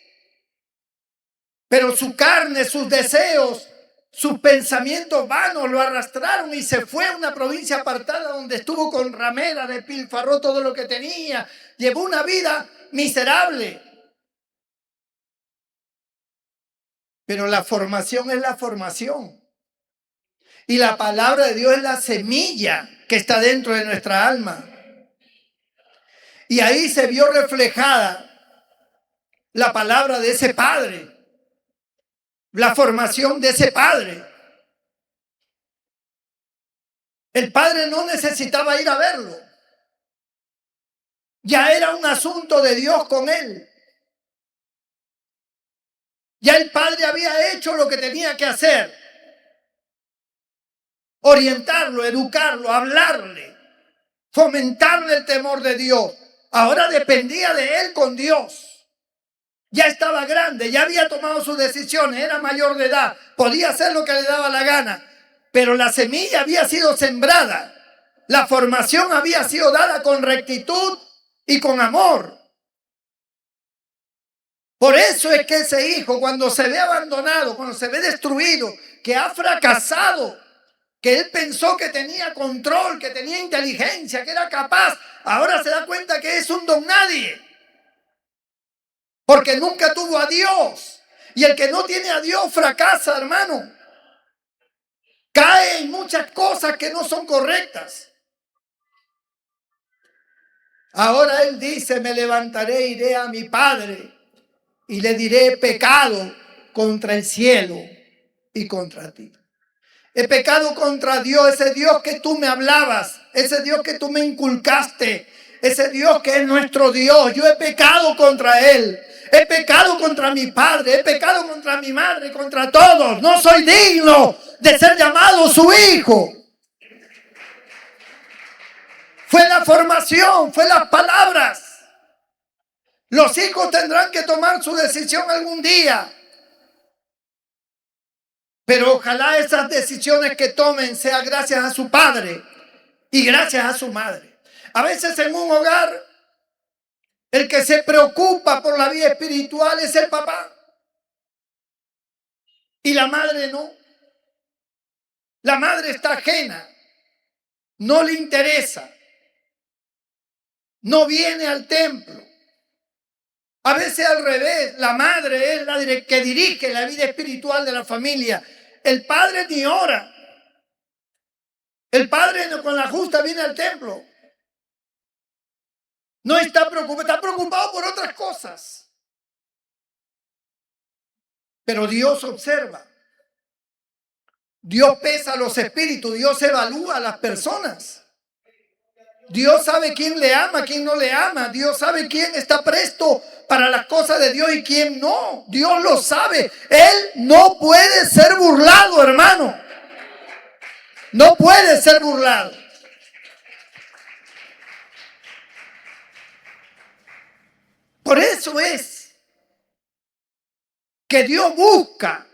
Pero su carne, sus deseos, sus pensamientos vanos lo arrastraron y se fue a una provincia apartada donde estuvo con ramera, despilfarró todo lo que tenía, llevó una vida miserable. Pero la formación es la formación. Y la palabra de Dios es la semilla que está dentro de nuestra alma. Y ahí se vio reflejada la palabra de ese padre, la formación de ese padre. El padre no necesitaba ir a verlo. Ya era un asunto de Dios con él. Ya el padre había hecho lo que tenía que hacer. orientarlo, educarlo, hablarle, fomentarle el temor de Dios. Ahora dependía de él con Dios. Ya estaba grande, ya había tomado sus decisiones, era mayor de edad, podía hacer lo que le daba la gana, pero la semilla había sido sembrada, la formación había sido dada con rectitud y con amor. Por eso es que ese hijo, cuando se ve abandonado, cuando se ve destruido, que ha fracasado, que él pensó que tenía control, que tenía inteligencia, que era capaz, ahora se da cuenta que es un don nadie, porque nunca tuvo a Dios. Y el que no tiene a Dios fracasa, hermano. Cae en muchas cosas que no son correctas. Ahora él dice, me levantaré, iré a mi padre y le diré, he pecado contra el cielo y contra ti. He pecado contra Dios, ese Dios que tú me hablabas, ese Dios que tú me inculcaste, ese Dios que es nuestro Dios. Yo he pecado contra Él, he pecado contra mi padre, he pecado contra mi madre, contra todos. No soy digno de ser llamado su hijo. Fue la formación, fue las palabras. Los hijos tendrán que tomar su decisión algún día. Pero ojalá esas decisiones que tomen sean gracias a su padre y gracias a su madre. A veces en un hogar, el que se preocupa por la vida espiritual es el papá. Y la madre no. La madre está ajena. No le interesa. No viene al templo. A veces al revés, la madre es la que dirige la vida espiritual de la familia. El padre ni ora. El padre con la justa viene al templo. No está preocupado por otras cosas. Pero Dios observa. Dios pesa los espíritus, Dios evalúa a las personas. Dios sabe quién le ama, quién no le ama. Dios sabe quién está presto para las cosas de Dios y quién no. Dios lo sabe. Él no puede ser burlado, hermano. No puede ser burlado. Por eso es que Dios busca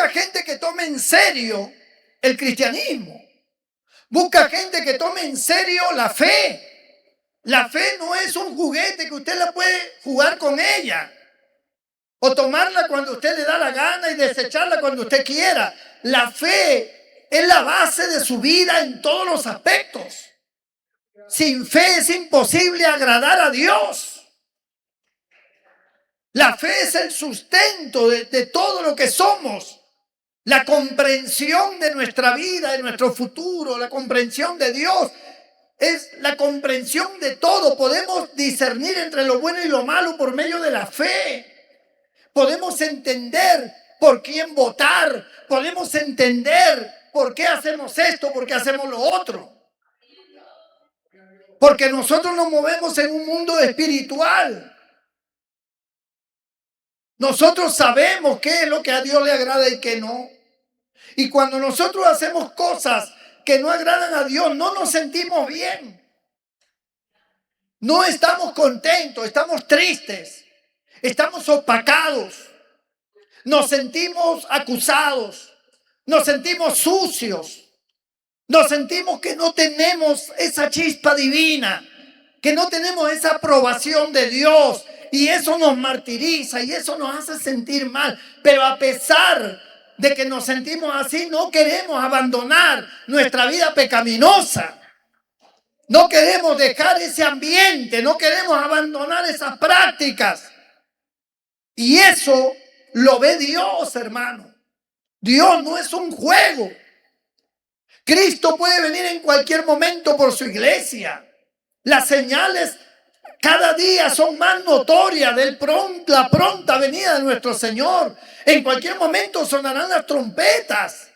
gente que tome en serio el cristianismo. Busca gente que tome en serio la fe. La fe no es un juguete que usted la puede jugar con ella o tomarla cuando usted le da la gana y desecharla cuando usted quiera. La fe es la base de su vida en todos los aspectos. Sin fe es imposible agradar a Dios. La fe es el sustento de todo lo que somos. La comprensión de nuestra vida, de nuestro futuro, la comprensión de Dios. Es la comprensión de todo. Podemos discernir entre lo bueno y lo malo por medio de la fe. Podemos entender por quién votar. Podemos entender por qué hacemos esto, por qué hacemos lo otro. Porque nosotros nos movemos en un mundo espiritual. Nosotros sabemos qué es lo que a Dios le agrada y qué no. Y cuando nosotros hacemos cosas que no agradan a Dios, no nos sentimos bien. No estamos contentos, estamos tristes, estamos opacados, nos sentimos acusados, nos sentimos sucios, nos sentimos que no tenemos esa chispa divina, que no tenemos esa aprobación de Dios, y eso nos martiriza y eso nos hace sentir mal. Pero a pesar de que nos sentimos así, no queremos abandonar nuestra vida pecaminosa. No queremos dejar ese ambiente, no queremos abandonar esas prácticas. Y eso lo ve Dios, hermano. Dios no es un juego. Cristo puede venir en cualquier momento por su iglesia. Las señales cada día son más notorias de la pronta venida de nuestro Señor. En cualquier momento sonarán las trompetas.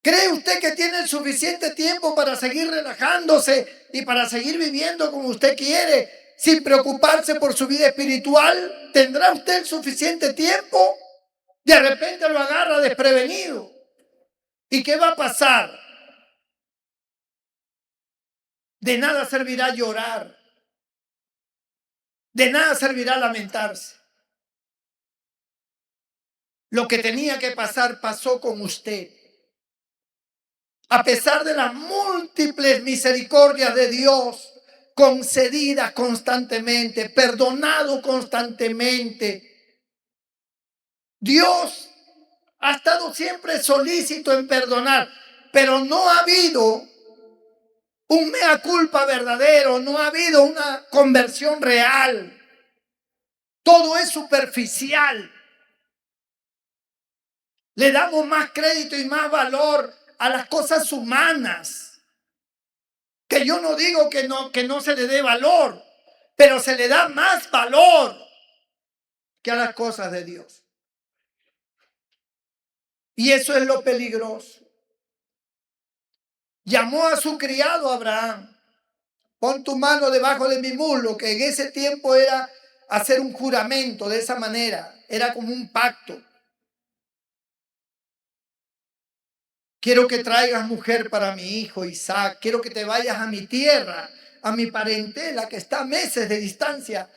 ¿Cree usted que tiene el suficiente tiempo para seguir relajándose y para seguir viviendo como usted quiere, sin preocuparse por su vida espiritual? ¿Tendrá usted el suficiente tiempo? De repente lo agarra desprevenido. ¿Y qué va a pasar? De nada servirá llorar. De nada servirá lamentarse. Lo que tenía que pasar pasó con usted. A pesar de las múltiples misericordias de Dios, concedidas constantemente, perdonado constantemente, Dios ha estado siempre solícito en perdonar, pero no ha habido un mea culpa verdadero, no ha habido una conversión real. Todo es superficial. Le damos más crédito y más valor a las cosas humanas. Que yo no digo que no se le dé valor, pero se le da más valor que a las cosas de Dios. Y eso es lo peligroso. Llamó a su criado Abraham. Pon tu mano debajo de mi muslo, que en ese tiempo era hacer un juramento de esa manera. Era como un pacto. Quiero que traigas mujer para mi hijo Isaac. Quiero que te vayas a mi tierra, a mi parentela que está a meses de distancia,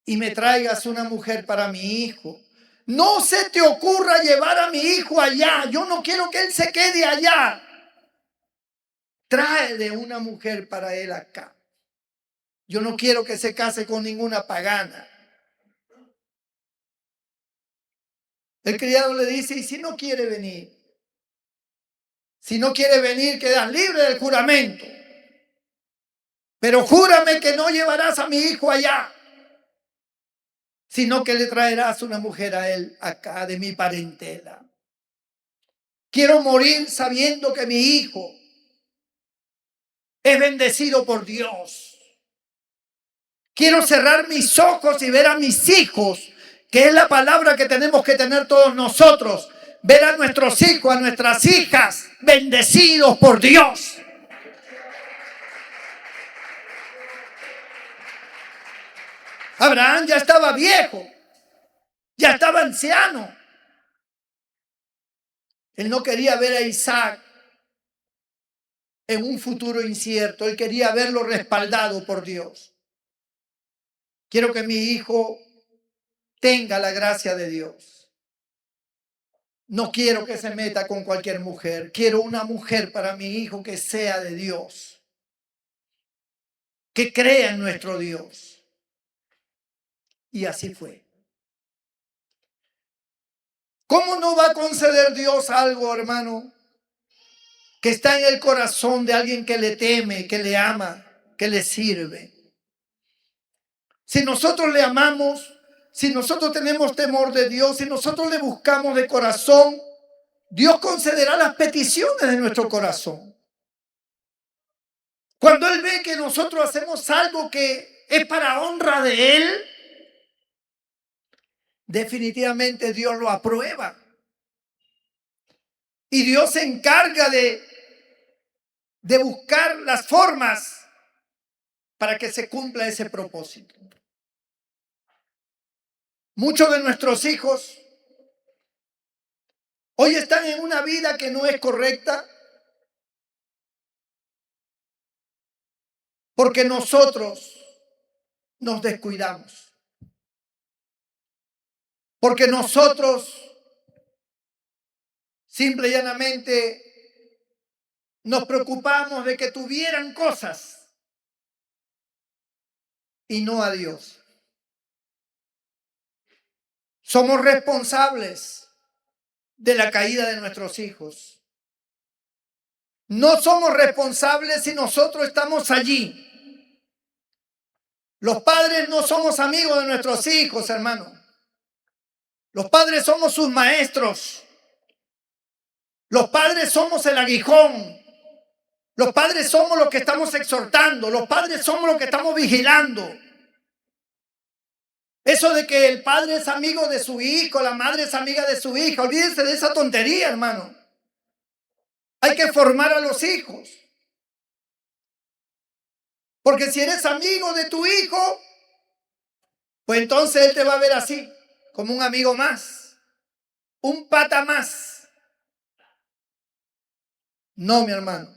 y me traigas una mujer para mi hijo. No se te ocurra llevar a mi hijo allá. Yo no quiero que él se quede allá. Tráele una mujer para él acá. Yo no quiero que se case con ninguna pagana. El criado le dice, ¿y si no quiere venir? Si no quiere venir, quedas libre del juramento. Pero júrame que no llevarás a mi hijo allá, sino que le traerás una mujer a él acá de mi parentela. Quiero morir sabiendo que mi hijo es bendecido por Dios. Quiero cerrar mis ojos y ver a mis hijos, que es la palabra que tenemos que tener todos nosotros. Ver a nuestros hijos, a nuestras hijas, bendecidos por Dios. Abraham ya estaba viejo, ya estaba anciano. Él no quería ver a Isaac en un futuro incierto. Él quería verlo respaldado por Dios. Quiero que mi hijo tenga la gracia de Dios. No quiero que se meta con cualquier mujer. Quiero una mujer para mi hijo que sea de Dios, que crea en nuestro Dios. Y así fue. ¿Cómo no va a conceder Dios algo, hermano, que está en el corazón de alguien que le teme, que le ama, que le sirve? Si nosotros le amamos, si nosotros tenemos temor de Dios, si nosotros le buscamos de corazón, Dios concederá las peticiones de nuestro corazón. Cuando Él ve que nosotros hacemos algo que es para honra de Él, definitivamente Dios lo aprueba. Y Dios se encarga de buscar las formas para que se cumpla ese propósito. Muchos de nuestros hijos hoy están en una vida que no es correcta porque nosotros nos descuidamos. Porque nosotros simple y llanamente nos preocupamos de que tuvieran cosas y no a Dios. Somos responsables de la caída de nuestros hijos. No somos responsables si nosotros estamos allí. Los padres no somos amigos de nuestros hijos, hermano. Los padres somos sus maestros. Los padres somos el aguijón. Los padres somos los que estamos exhortando. Los padres somos los que estamos vigilando. Eso de que el padre es amigo de su hijo, la madre es amiga de su hija. Olvídense de esa tontería, hermano. Hay que formar a los hijos. Porque si eres amigo de tu hijo, pues entonces él te va a ver así, como un amigo más, un pata más. No, mi hermano.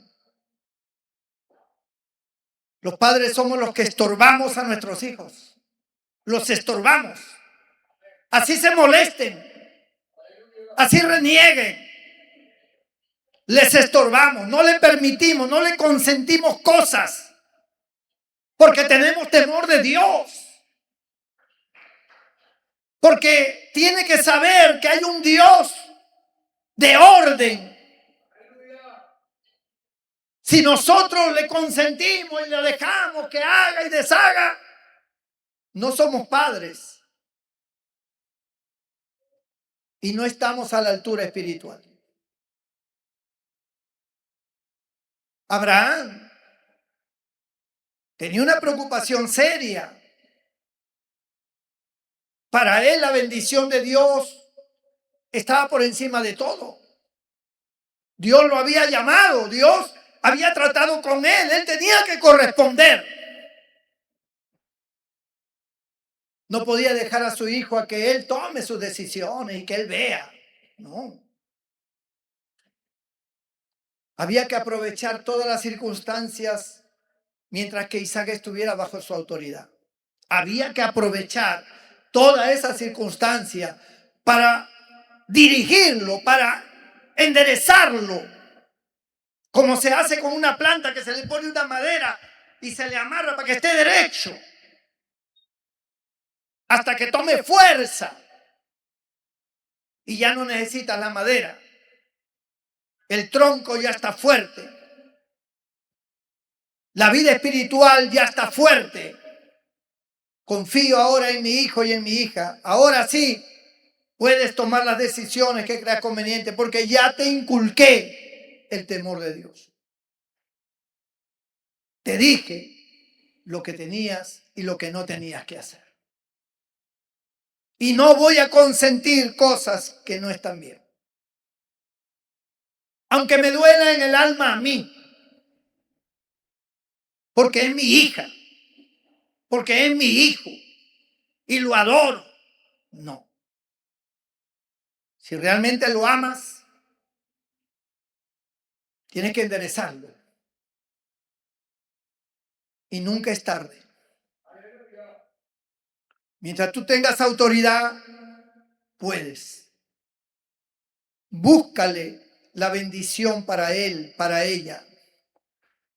Los padres somos los que estorbamos a nuestros hijos. Los estorbamos. Así se molesten. Así renieguen. Les estorbamos. No le permitimos, no le consentimos cosas. Porque tenemos temor de Dios. Porque tiene que saber que hay un Dios de orden. Si nosotros le consentimos y le dejamos que haga y deshaga, no somos padres. Y no estamos a la altura espiritual. Abraham tenía una preocupación seria. Para él la bendición de Dios estaba por encima de todo. Dios lo había llamado, Dios había tratado con él tenía que corresponder. No podía dejar a su hijo a que él tome sus decisiones y que él vea. No. Había que aprovechar todas las circunstancias mientras que Isaac estuviera bajo su autoridad. Había que aprovechar toda esa circunstancia para dirigirlo, para enderezarlo, como se hace con una planta que se le pone una madera y se le amarra para que esté derecho, hasta que tome fuerza y ya no necesita la madera. El tronco ya está fuerte. La vida espiritual ya está fuerte. Confío ahora en mi hijo y en mi hija. Ahora sí puedes tomar las decisiones que creas conveniente porque ya te inculqué el temor de Dios. Te dije lo que tenías y lo que no tenías que hacer. Y no voy a consentir cosas que no están bien. Aunque me duela en el alma a mí. Porque es mi hija. Porque es mi hijo. Y lo adoro. No. Si realmente lo amas, tienes que enderezarlo. Y nunca es tarde. Mientras tú tengas autoridad, puedes. Búscale la bendición para él, para ella.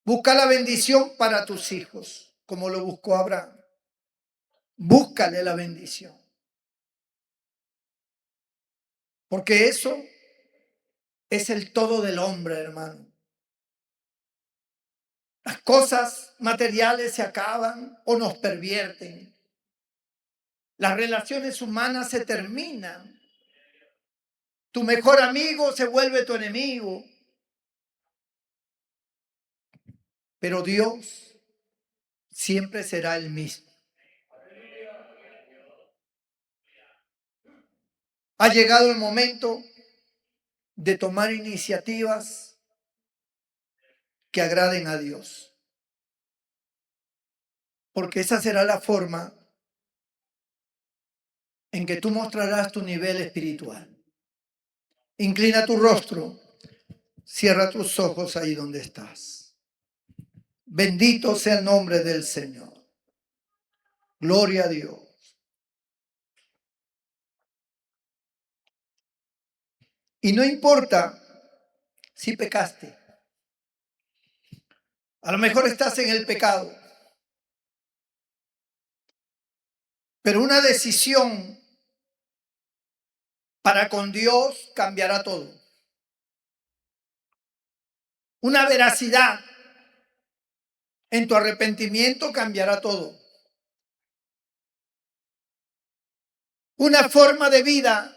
Busca la bendición para tus hijos, como lo buscó Abraham. Búscale la bendición. Porque eso es el todo del hombre, hermano. Las cosas materiales se acaban o nos pervierten. Las relaciones humanas se terminan. Tu mejor amigo se vuelve tu enemigo. Pero Dios siempre será el mismo. Ha llegado el momento de tomar iniciativas que agraden a Dios. Porque esa será la forma en que tú mostrarás tu nivel espiritual. Inclina tu rostro, cierra tus ojos ahí donde estás. Bendito sea el nombre del Señor. Gloria a Dios. Y no importa si pecaste. A lo mejor estás en el pecado. Pero una decisión para con Dios cambiará todo. Una veracidad en tu arrepentimiento cambiará todo. Una forma de vida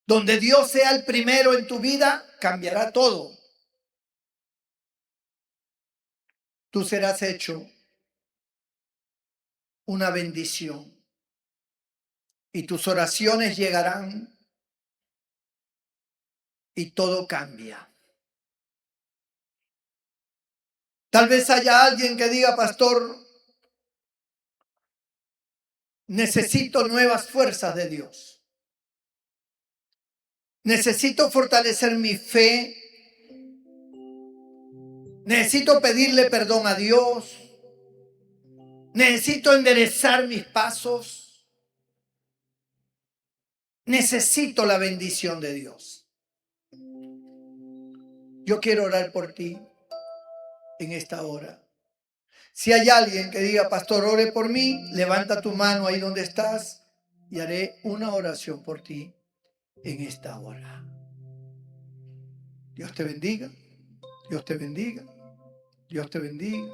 donde Dios sea el primero en tu vida cambiará todo. Tú serás hecho una bendición y tus oraciones llegarán y todo cambia. Tal vez haya alguien que diga, pastor, necesito nuevas fuerzas de Dios. Necesito fortalecer mi fe Necesito pedirle perdón a Dios. Necesito enderezar mis pasos. Necesito la bendición de Dios. Yo quiero orar por ti en esta hora. Si hay alguien que diga, pastor, ore por mí, levanta tu mano ahí donde estás y haré una oración por ti en esta hora. Dios te bendiga, Dios te bendiga, Dios te bendiga,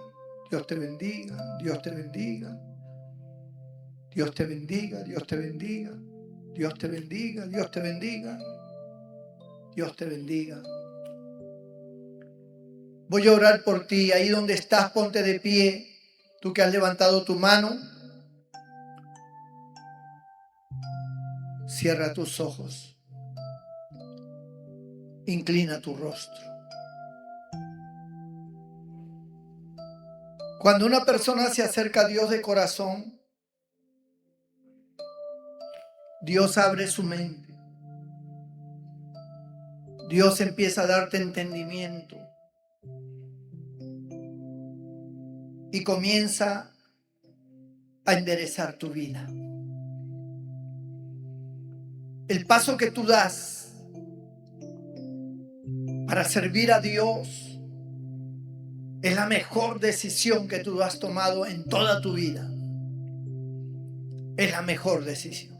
Dios te bendiga, Dios te bendiga, Dios te bendiga, Dios te bendiga, Dios te bendiga, Dios te bendiga, Dios te bendiga. Voy a orar por ti. Ahí donde estás, ponte de pie. Tú que has levantado tu mano, cierra tus ojos. Inclina tu rostro. Cuando una persona se acerca a Dios de corazón, Dios abre su mente. Dios empieza a darte entendimiento. Y comienza a enderezar tu vida. El paso que tú das para servir a Dios es la mejor decisión que tú has tomado en toda tu vida. Es la mejor decisión.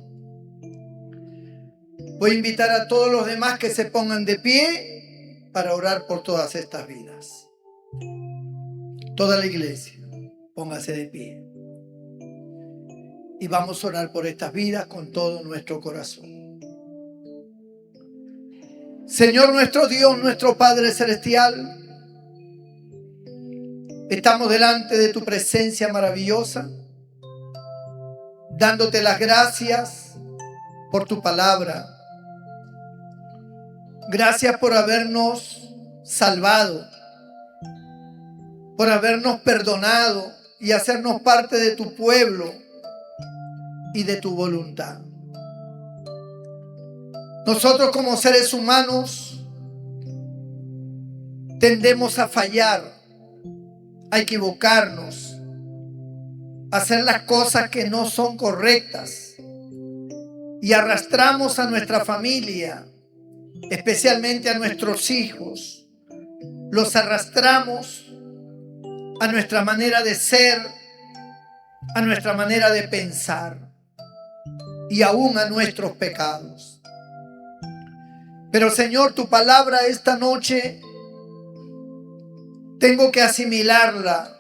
Voy a invitar a todos los demás que se pongan de pie para orar por todas estas vidas. Toda la iglesia. Póngase de pie. Y vamos a orar por estas vidas con todo nuestro corazón. Señor nuestro Dios, nuestro Padre Celestial, estamos delante de tu presencia maravillosa, dándote las gracias por tu palabra. Gracias por habernos salvado, por habernos perdonado y hacernos parte de tu pueblo y de tu voluntad. Nosotros como seres humanos tendemos a fallar, a equivocarnos, a hacer las cosas que no son correctas y arrastramos a nuestra familia, especialmente a nuestros hijos. Los arrastramos a nuestra manera de ser, a nuestra manera de pensar y aún a nuestros pecados. Pero Señor, tu palabra esta noche tengo que asimilarla,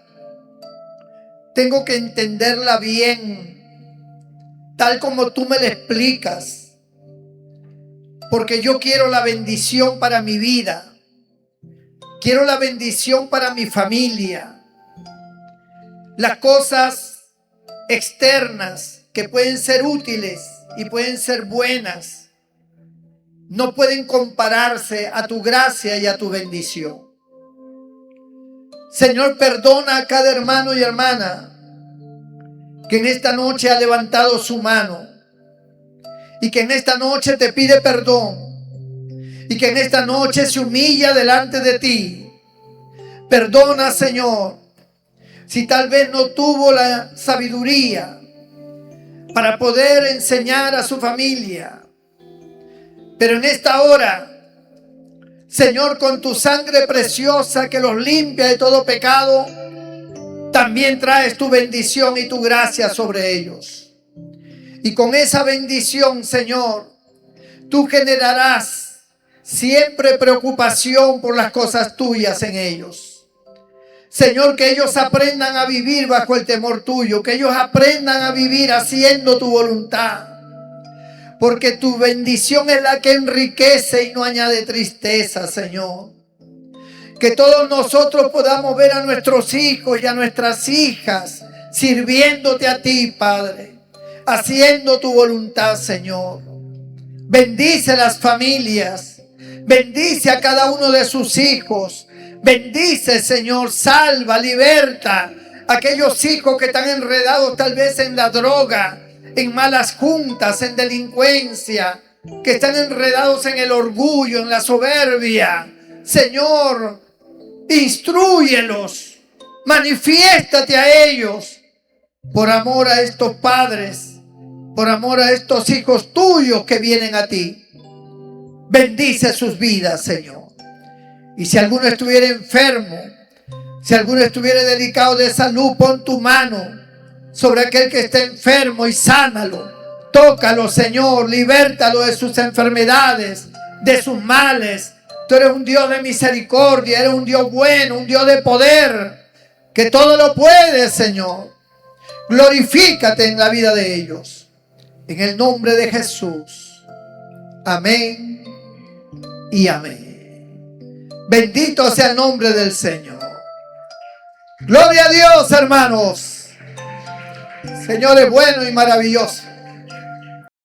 tengo que entenderla bien, tal como tú me la explicas, porque yo quiero la bendición para mi vida, quiero la bendición para mi familia. Las cosas externas que pueden ser útiles y pueden ser buenas no pueden compararse a tu gracia y a tu bendición. Señor, perdona a cada hermano y hermana que en esta noche ha levantado su mano y que en esta noche te pide perdón y que en esta noche se humilla delante de ti. Perdona, Señor, si tal vez no tuvo la sabiduría para poder enseñar a su familia. Pero en esta hora, Señor, con tu sangre preciosa que los limpia de todo pecado, también traes tu bendición y tu gracia sobre ellos. Y con esa bendición, Señor, tú generarás siempre preocupación por las cosas tuyas en ellos. Señor, que ellos aprendan a vivir bajo el temor tuyo, que ellos aprendan a vivir haciendo tu voluntad. Porque tu bendición es la que enriquece y no añade tristeza, Señor. Que todos nosotros podamos ver a nuestros hijos y a nuestras hijas sirviéndote a ti, Padre, haciendo tu voluntad, Señor. Bendice las familias, bendice a cada uno de sus hijos. Bendice, Señor, salva, liberta a aquellos hijos que están enredados tal vez en la droga, en malas juntas, en delincuencia, que están enredados en el orgullo, en la soberbia. Señor, Instrúyelos, manifiéstate a ellos, por amor a estos padres, por amor a estos hijos tuyos que vienen a ti. Bendice sus vidas, Señor. Y si alguno estuviera enfermo, si alguno estuviera delicado de salud, pon tu mano sobre aquel que esté enfermo y sánalo. Tócalo, Señor, libértalo de sus enfermedades, de sus males. Tú eres un Dios de misericordia, eres un Dios bueno, un Dios de poder, que todo lo puede, Señor. Glorifícate en la vida de ellos. En el nombre de Jesús. Amén y amén. Bendito sea el nombre del Señor. Gloria a Dios, hermanos. Señor es bueno y maravilloso.